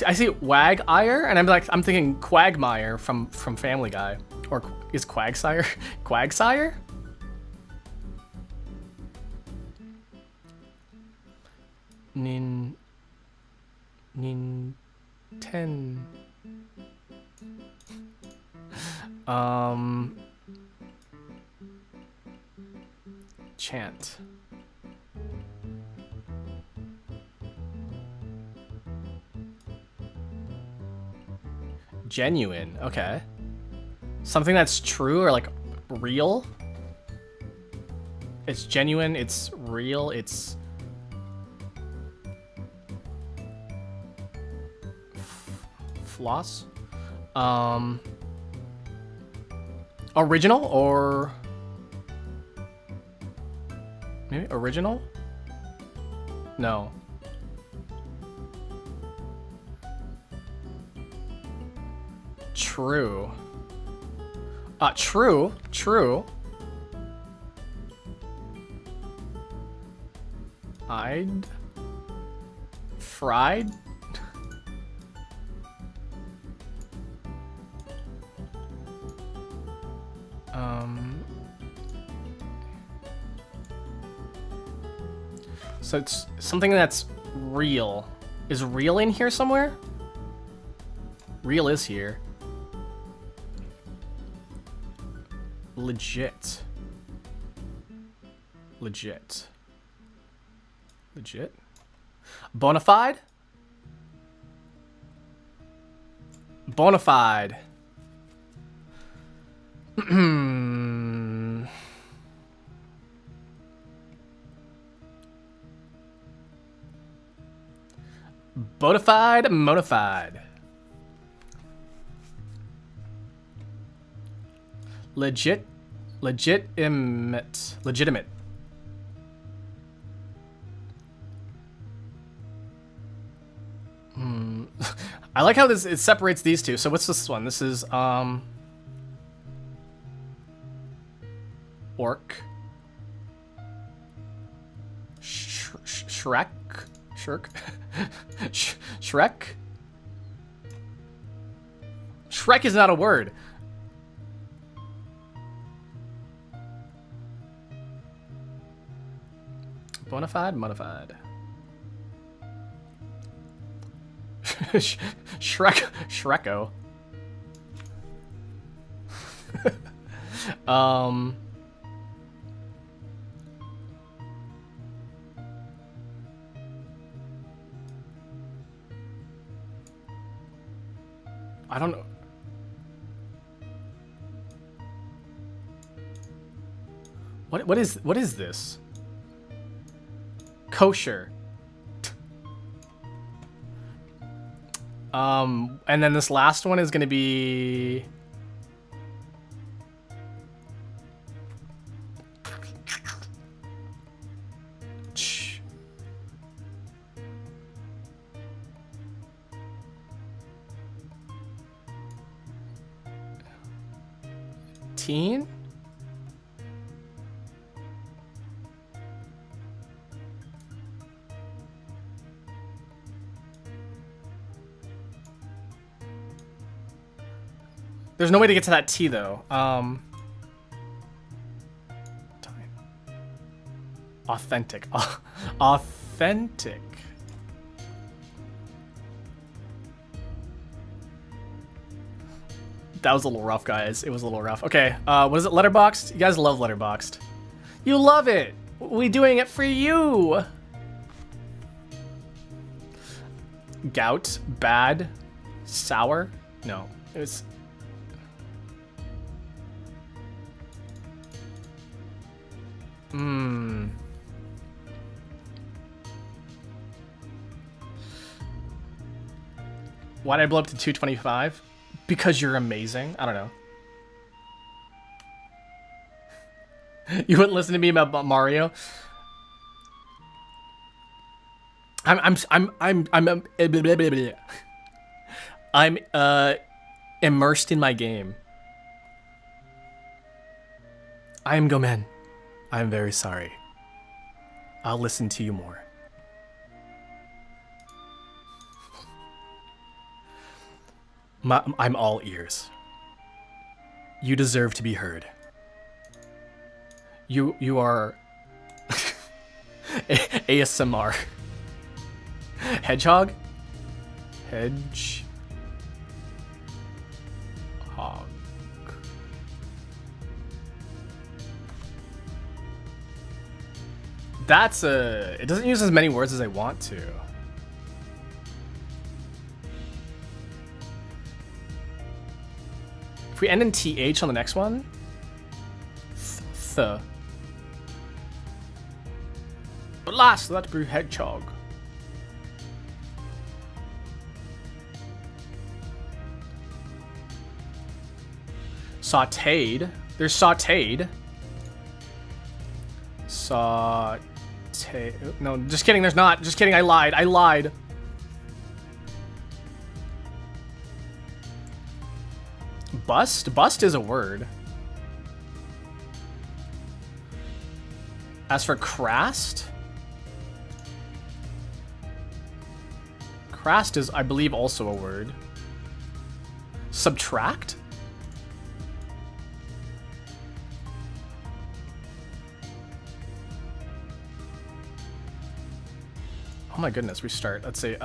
I see Wag-ire, and I'm thinking Quagmire from Family Guy. Or is Quagsire? Quagsire? Ten. Chant. Genuine, okay. Something that's true or like real? It's genuine, it's real, it's... Floss? Original or... Maybe original? No. True. True. I'd... Fried? So it's something that's real. Is real in here somewhere? Real is here. Legit. Bonafide? Bonafide. Bonafide, monafide. Legitimate. I like how it separates these two. So what's this one? This is orc. Shrek. Shrek is not a word. Bonafide, modified. Shreko. I don't know. What is this? Kosher. And then this last one is gonna be teen? There's no way to get to that T though. Authentic. Authentic. That was a little rough, guys. It was a little rough. Okay, what is it? Letterboxd? You guys love Letterboxd. You love it. We doing it for you. Gout, bad, sour. No, it was. Why'd I blow up to 225? Because you're amazing. I don't know. You wouldn't listen to me about Mario. I'm immersed in my game. I am Gomen. I'm very sorry. I'll listen to you more. I'm all ears. You deserve to be heard. You are ASMR. Hedgehog? Hedgehog. That's it doesn't use as many words as I want to. If we end in TH on the next one, th. But last, that be hedgehog. Sauteed. There's sauteed. No, just kidding. There's not. Just kidding. I lied. I lied. Bust? Bust is a word. As for crast? Crast is, I believe, also a word. Subtract? Oh my goodness, restart. Let's see.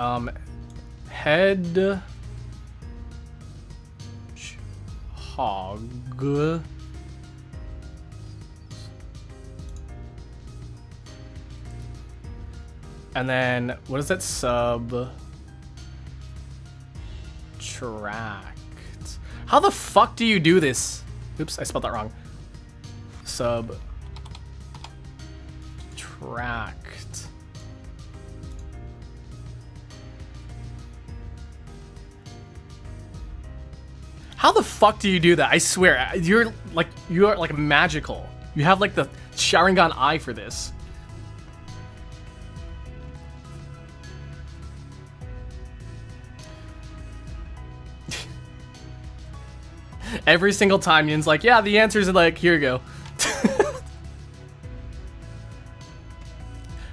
Head hog. And then what is that? Subtract. How the fuck do you do this? Oops, I spelled that wrong. Subtract. How the fuck do you do that? I swear, you're like magical. You have like the Sharingan eye for this. Every single time, Yin's like, yeah, the answers are like, here you go.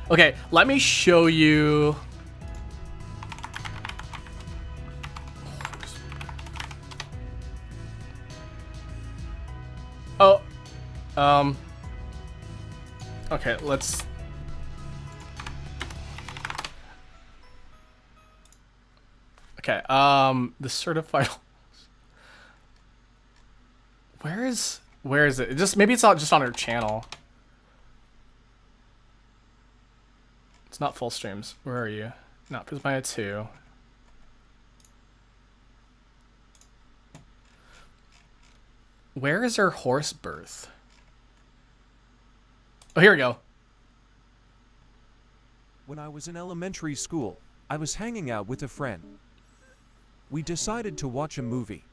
Okay, let me show you. Oh, okay, let's. Okay, the certified. Where is it? Just maybe it's not just on her channel. It's not full streams. Where are you? Not Prismaya 2. Where is her horse birth? Oh, here we go. When I was in elementary school, I was hanging out with a friend. We decided to watch a movie.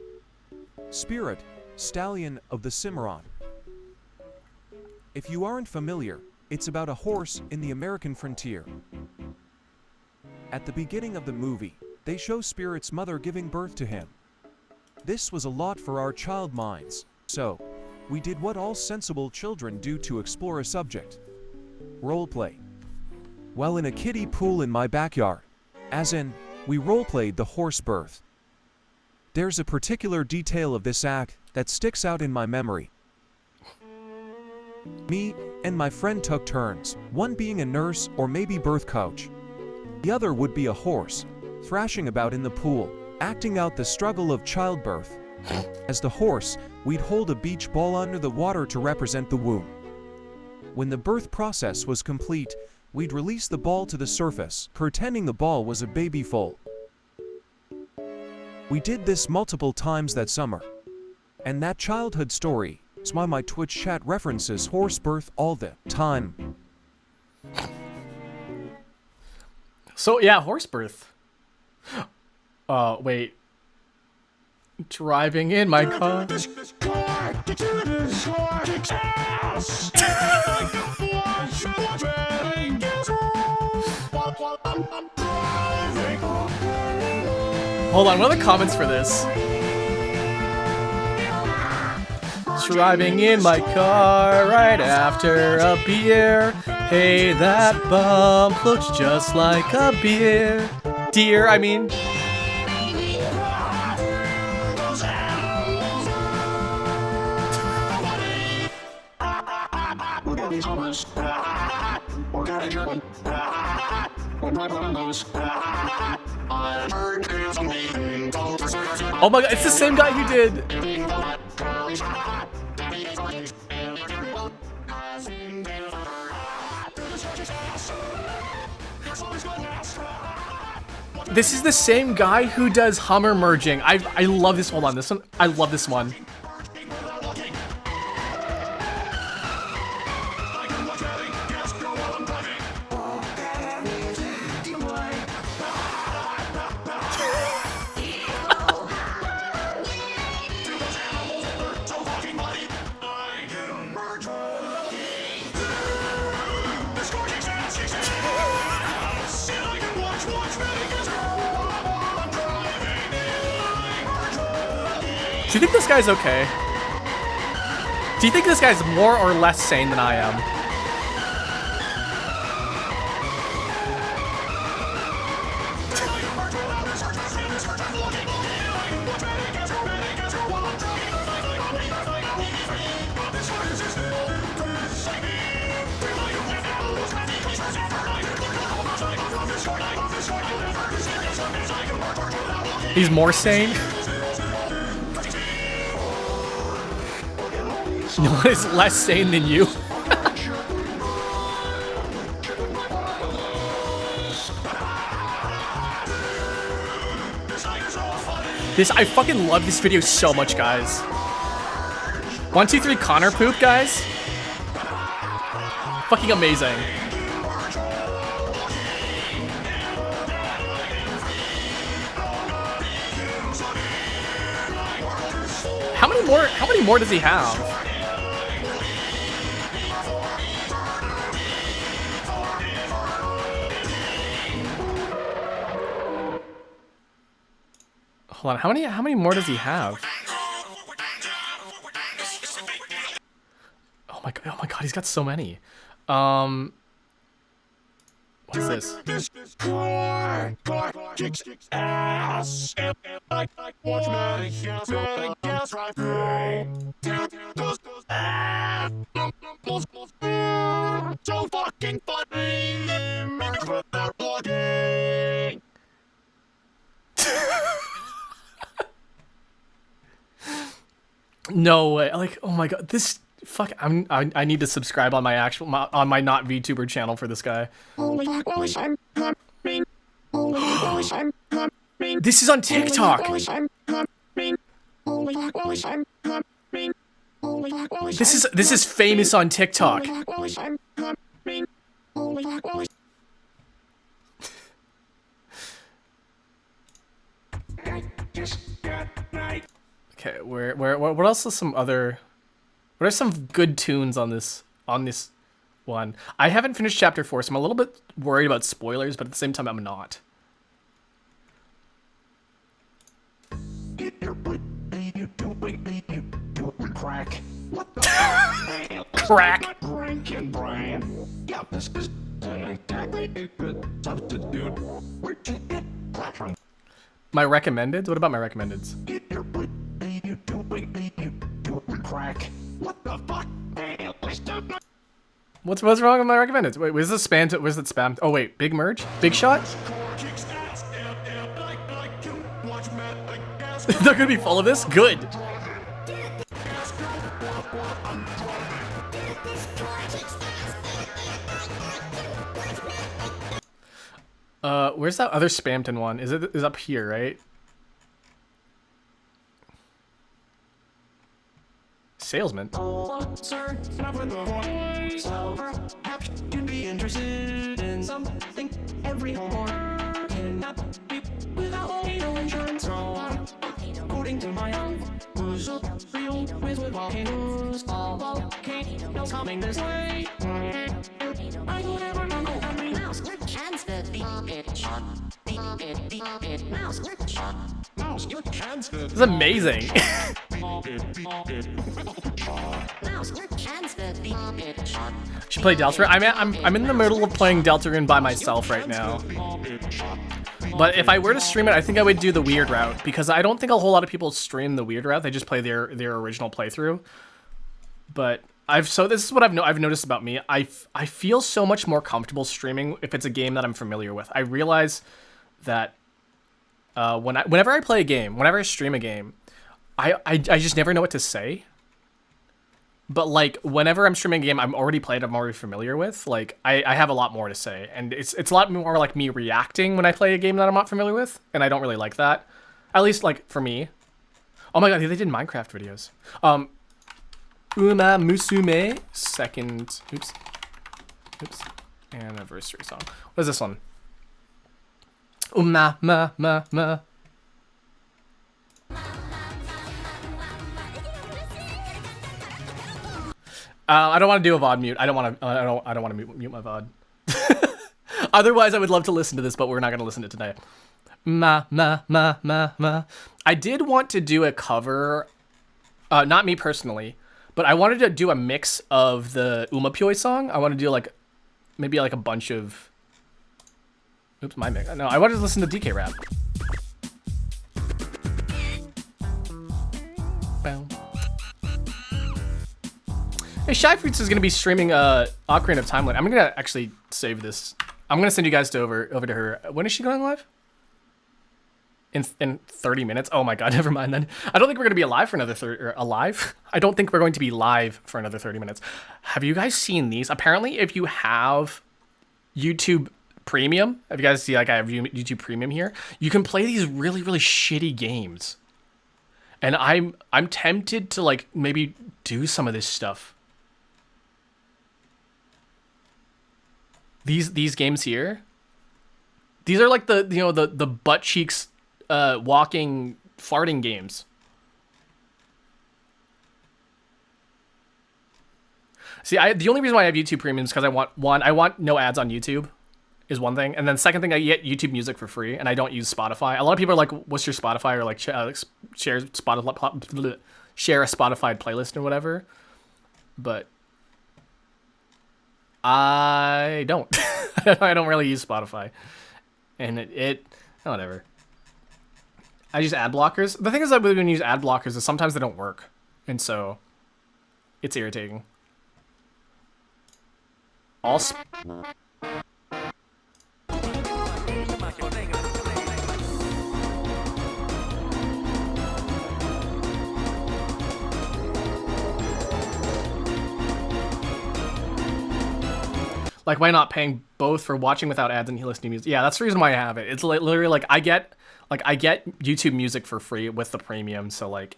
Spirit, Stallion of the Cimarron. If you aren't familiar, it's about a horse in the American frontier. At the beginning of the movie, they show Spirit's mother giving birth to him. This was a lot for our child minds, so we did what all sensible children do to explore a subject. Roleplay. Well, in a kiddie pool in my backyard. As in, we roleplayed the horse birth. There's a particular detail of this act that sticks out in my memory. Me and my friend took turns, one being a nurse or maybe birth coach. The other would be a horse, thrashing about in the pool, acting out the struggle of childbirth. As the horse, we'd hold a beach ball under the water to represent the womb. When the birth process was complete, we'd release the ball to the surface, pretending the ball was a baby foal. We did this multiple times that summer. And that childhood story is why my Twitch chat references horse birth all the time. So, yeah, horse birth. Wait. Driving in my car. Hold on, what are the comments for this? Driving in my car right after a beer. Hey, that bump looks just like a beer. Deer, I mean. Oh my god, it's the same guy who did. This is the same guy who does Hummer merging. I love this. Hold on, this one. I love this one. Do you think this guy's okay? Do you think this guy's more or less sane than I am? He's more sane? No one is less sane than you. I fucking love this video so much, guys. 1, 2, 3 Connor poop, guys. Fucking amazing. How many more does he have? Hold on, how many more does he have? Oh my god, he's got so many. What's this? No way! Like, oh my god, this fuck! I need to subscribe on my on my not VTuber channel for this guy. This is on TikTok. This is famous on TikTok. Okay, what else is some other? What are some good tunes on this one? I haven't finished chapter 4, so I'm a little bit worried about spoilers, but at the same time, I'm not. Crack. Crack. My recommendeds? What about my recommendeds? Crack. What the fuck? What's wrong with my recommendeds? Wait, where's the spam? Where's that spam? Oh wait, big merge? Big shot? They're gonna be full of this? Good. Where's that other Spamton one? Is up here, right? Salesman. Be interested in something every homework cannot be without insurance. According to my own real with volcanoes, all volcanoes coming this way. I don't ever know mouse. Mouse, your cancer. This is amazing. Should play Deltarune. I'm in the middle of playing Deltarune by myself right now. But if I were to stream it, I think I would do the weird route, because I don't think a whole lot of people stream the weird route. They just play their original playthrough. But this is what I've noticed about me. I feel so much more comfortable streaming if it's a game that I'm familiar with. I realize that whenever I play a game, whenever I stream a game, I just never know what to say. But like whenever I'm streaming a game I'm already familiar with, like I have a lot more to say, and it's a lot more like me reacting when I play a game that I'm not familiar with, and I don't really like that. At least like for me. Oh my god, they did Minecraft videos. Uma Musume second oops anniversary song. What is this one? Uma ma ma ma. I don't want to do a VOD mute. I don't want to mute my VOD. Otherwise, I would love to listen to this, but we're not going to listen to it today. Ma ma ma ma ma. I did want to do a cover, not me personally, but I wanted to do a mix of the Umapyoi song. I want to do like maybe like a bunch of. Oops, my mix. No, I wanted to listen to DK rap. Bow. Hey, Shy Fruits is gonna be streaming Ocarina of Time. I'm gonna actually save this. I'm gonna send you guys over to her. When is she going live? In 30 minutes. Oh my god, never mind then. I don't think we're gonna be alive for another alive. I don't think we're going to be live for another 30 minutes. Have you guys seen these? Apparently, if you have YouTube Premium, if you guys see like I have YouTube Premium here, you can play these really shitty games. And I'm tempted to like maybe do some of this stuff. These games here, these are like the butt cheeks walking farting games. See, the only reason why I have YouTube Premium is because I want no ads on YouTube, is one thing, and then second thing, I get YouTube Music for free, and I don't use Spotify. A lot of people are like, "What's your Spotify?" or like share a Spotify playlist or whatever, but I don't. I don't really use Spotify, and it whatever. I use ad blockers. The thing is that when you use ad blockers, is sometimes they don't work, and so it's irritating. Like, why not paying both for watching without ads and listening to music? Yeah, that's the reason why I have it. It's literally like I get YouTube Music for free with the premium, so like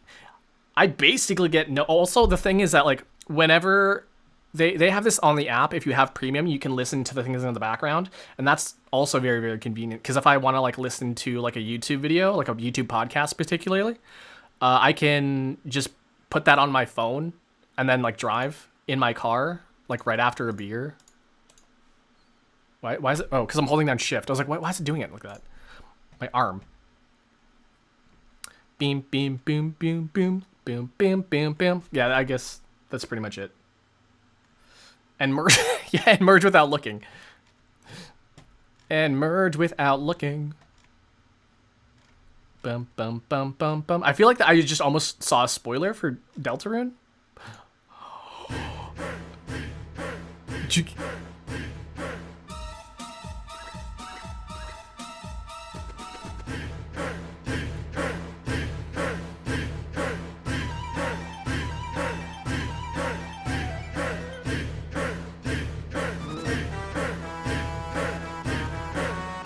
I basically get no. Also, the thing is that like whenever they have this on the app, if you have premium, you can listen to the things in the background, and that's also very, very convenient. Because if I want to like listen to like a YouTube video, like a YouTube podcast particularly, I can just put that on my phone and then like drive in my car like right after a beer. Why is it? Oh, because I'm holding down shift. I was like, why is it doing it like that? My arm. Beam, beam, boom, boom, boom, boom, boom, boom, boom. Yeah, I guess that's pretty much it. And merge, yeah, and merge without looking. And merge without looking. Bum, bum, bum, bum, bum. I feel like I just almost saw a spoiler for Deltarune.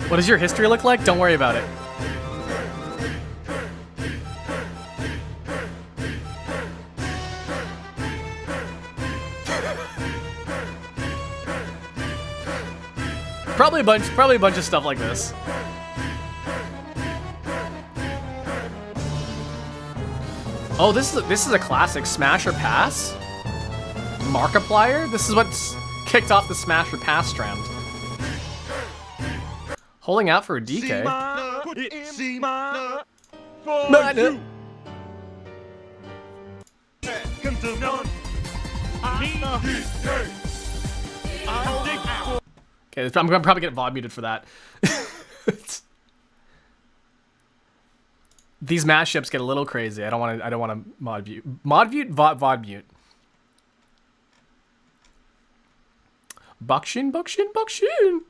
What does your history look like? Don't worry about it. Probably a bunch of stuff like this. Oh, this is a classic Smash or Pass. Markiplier? This is what's kicked off the Smash or Pass trend. Holding out for a DK. Okay, I'm gonna probably get VOD muted for that. These mashups get a little crazy. I don't want to mod mute. Mod mute, VOD mute. Buckshin, buckshin, buckshin.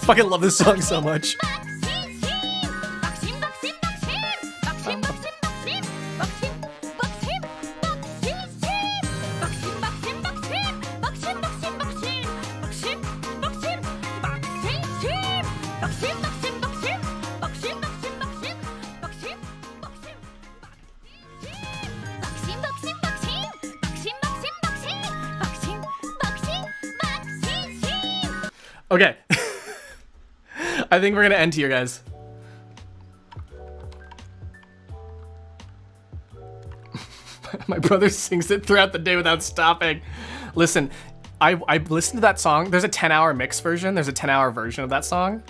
Fucking love this song so much. Okay. I think we're gonna end here, guys. My brother sings it throughout the day without stopping. Listen, I listened to that song. There's a 10-hour mix version. There's a 10-hour version of that song.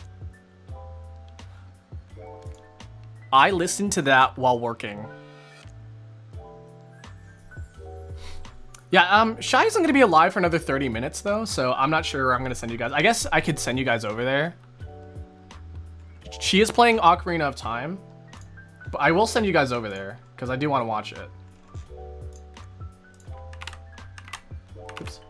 I listened to that while working. Yeah, Shy isn't gonna be alive for another 30 minutes though, so I'm not sure where I'm gonna send you guys. I guess I could send you guys over there. She is playing Ocarina of Time, but I will send you guys over there because I do want to watch it. Oops.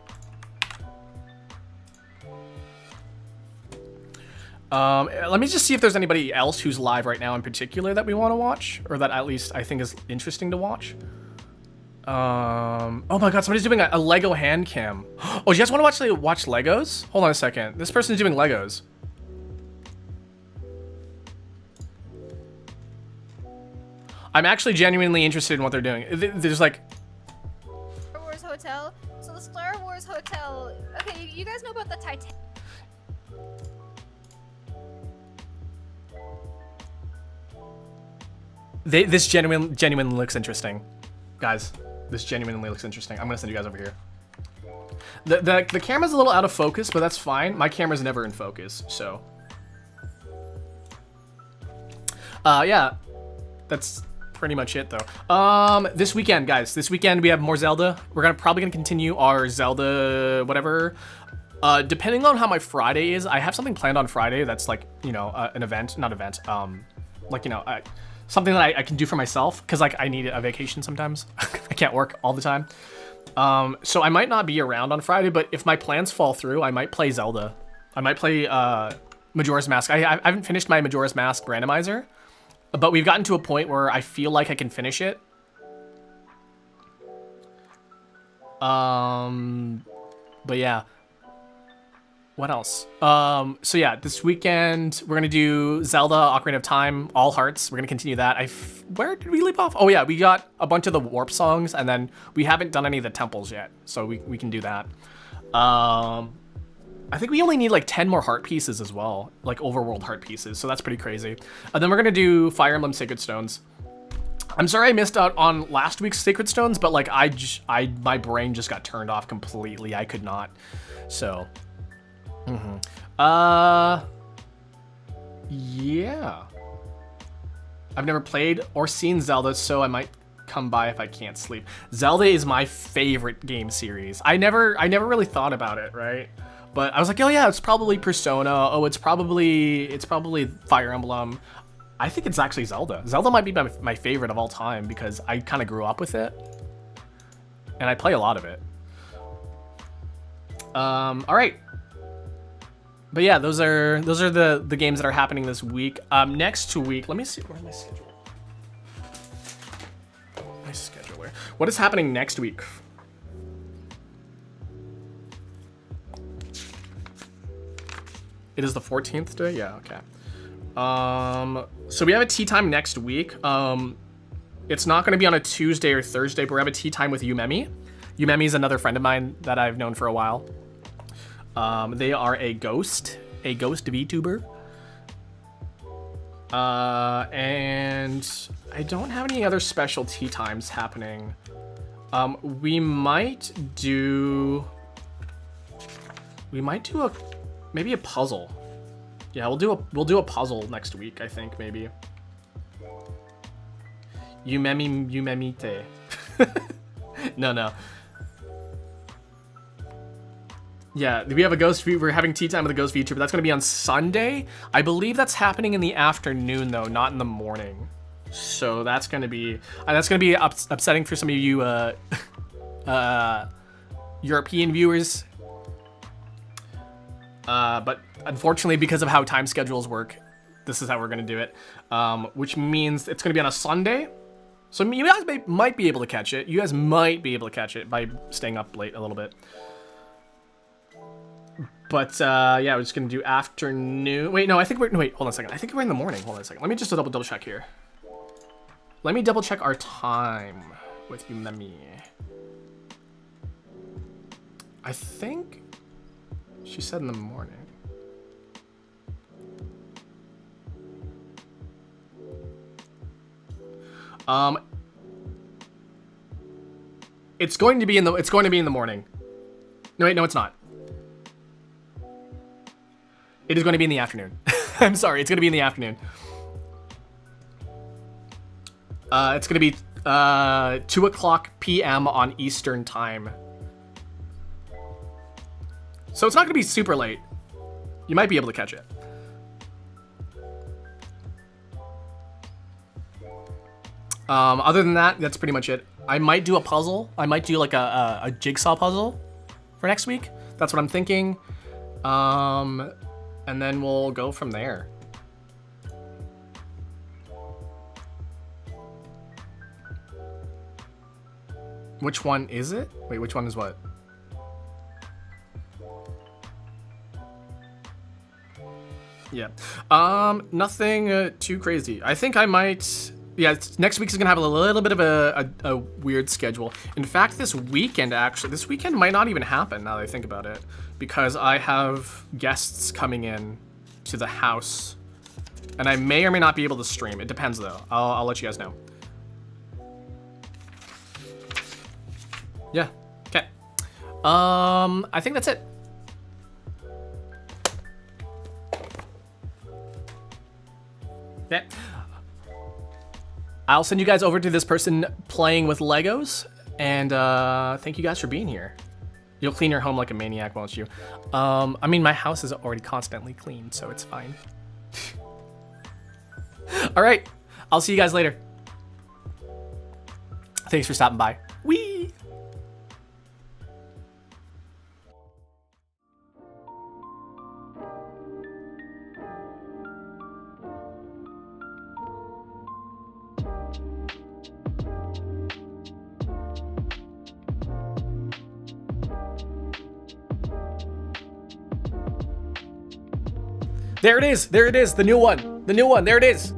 Let me just see if there's anybody else who's live right now in particular that we want to watch, or that at least I think is interesting to watch. Oh my god, somebody's doing a Lego hand cam. Oh, do you guys want to watch Legos? Hold on a second. This person's doing Legos. I'm actually genuinely interested in what they're doing. There's like... Star Wars Hotel. So the Star Wars Hotel... Okay, you guys know about the Titanic... This genuinely looks interesting. Guys, this genuinely looks interesting. I'm gonna send you guys over here. The camera's a little out of focus, but that's fine. My camera's never in focus, so. Yeah, that's pretty much it though. This weekend, guys, this weekend we have more Zelda. We're probably gonna continue our Zelda whatever. Depending on how my Friday is, I have something planned on Friday that's like, you know, an event, not event, like, you know, something that I can do for myself, because like I need a vacation sometimes. I can't work all the time. So I might not be around on Friday, but if my plans fall through, I might play Zelda. I might play Majora's Mask. I haven't finished my Majora's Mask randomizer, but we've gotten to a point where I feel like I can finish it. But yeah. What else? So yeah, this weekend we're gonna do Zelda Ocarina of Time, All Hearts. We're gonna continue that. Where did we leave off? Oh yeah, we got a bunch of the warp songs, and then we haven't done any of the temples yet, so we can do that. I think we only need like 10 more heart pieces as well, like overworld heart pieces, so that's pretty crazy. And then we're gonna do Fire Emblem Sacred Stones. I'm sorry I missed out on last week's Sacred Stones, but like my brain just got turned off completely. I could not. So, yeah. I've never played or seen Zelda, so I might come by if I can't sleep. Zelda is my favorite game series. I never really thought about it, right? But I was like, oh yeah, it's probably Persona. Oh, it's probably Fire Emblem. I think it's actually Zelda. Zelda might be my favorite of all time because I kind of grew up with it, and I play a lot of it. All right. But yeah, those are the games that are happening this week. Next week, let me see, where's my schedule? My scheduler. What is happening next week? It is the 14th day? Yeah, okay. So we have a tea time next week. It's not going to be on a Tuesday or Thursday, but we have a tea time with Yumemi. Yumemi is another friend of mine that I've known for a while. They are a ghost VTuber. And I don't have any other special tea times happening. We might do maybe a puzzle. Yeah, we'll do a puzzle next week, I think, maybe. Yumemite. No. Yeah, we have a ghost. We're having tea time with a ghost VTuber. That's gonna be on Sunday. I believe that's happening in the afternoon though, not in the morning. So that's gonna be upsetting for some of you European viewers. But unfortunately, because of how time schedules work, this is how we're gonna do it. Which means it's gonna be on a Sunday. So you guys might be able to catch it. You guys might be able to catch it by staying up late a little bit. But yeah, we're just gonna do afternoon. Wait, no, wait, hold on a second. I think we're in the morning. Hold on a second. Let me just double check here. Let me double check our time with Yumemi. I think she said in the morning. It's going to be in the morning. No, wait, no, it's not. It is going to be in the afternoon. I'm sorry, it's going to be in the afternoon. It's going to be 2:00 p.m. on Eastern time. So it's not going to be super late. You might be able to catch it. Other than that, that's pretty much it. I might do a puzzle. I might do like a jigsaw puzzle for next week. That's what I'm thinking. And then we'll go from there. Which one is it? Wait, which one is what? Yeah. Nothing too crazy. I think I might... Yeah, next week is going to have a little bit of a weird schedule. In fact, this weekend might not even happen now that I think about it. Because I have guests coming in to the house. And I may or may not be able to stream. It depends, though. I'll let you guys know. Yeah. Okay. I think that's it. Okay. I'll send you guys over to this person playing with Legos. And thank you guys for being here. You'll clean your home like a maniac, won't you? I mean, my house is already constantly clean, so it's fine. All right. I'll see you guys later. Thanks for stopping by. Whee! There it is. There it is. The new one. The new one. There it is.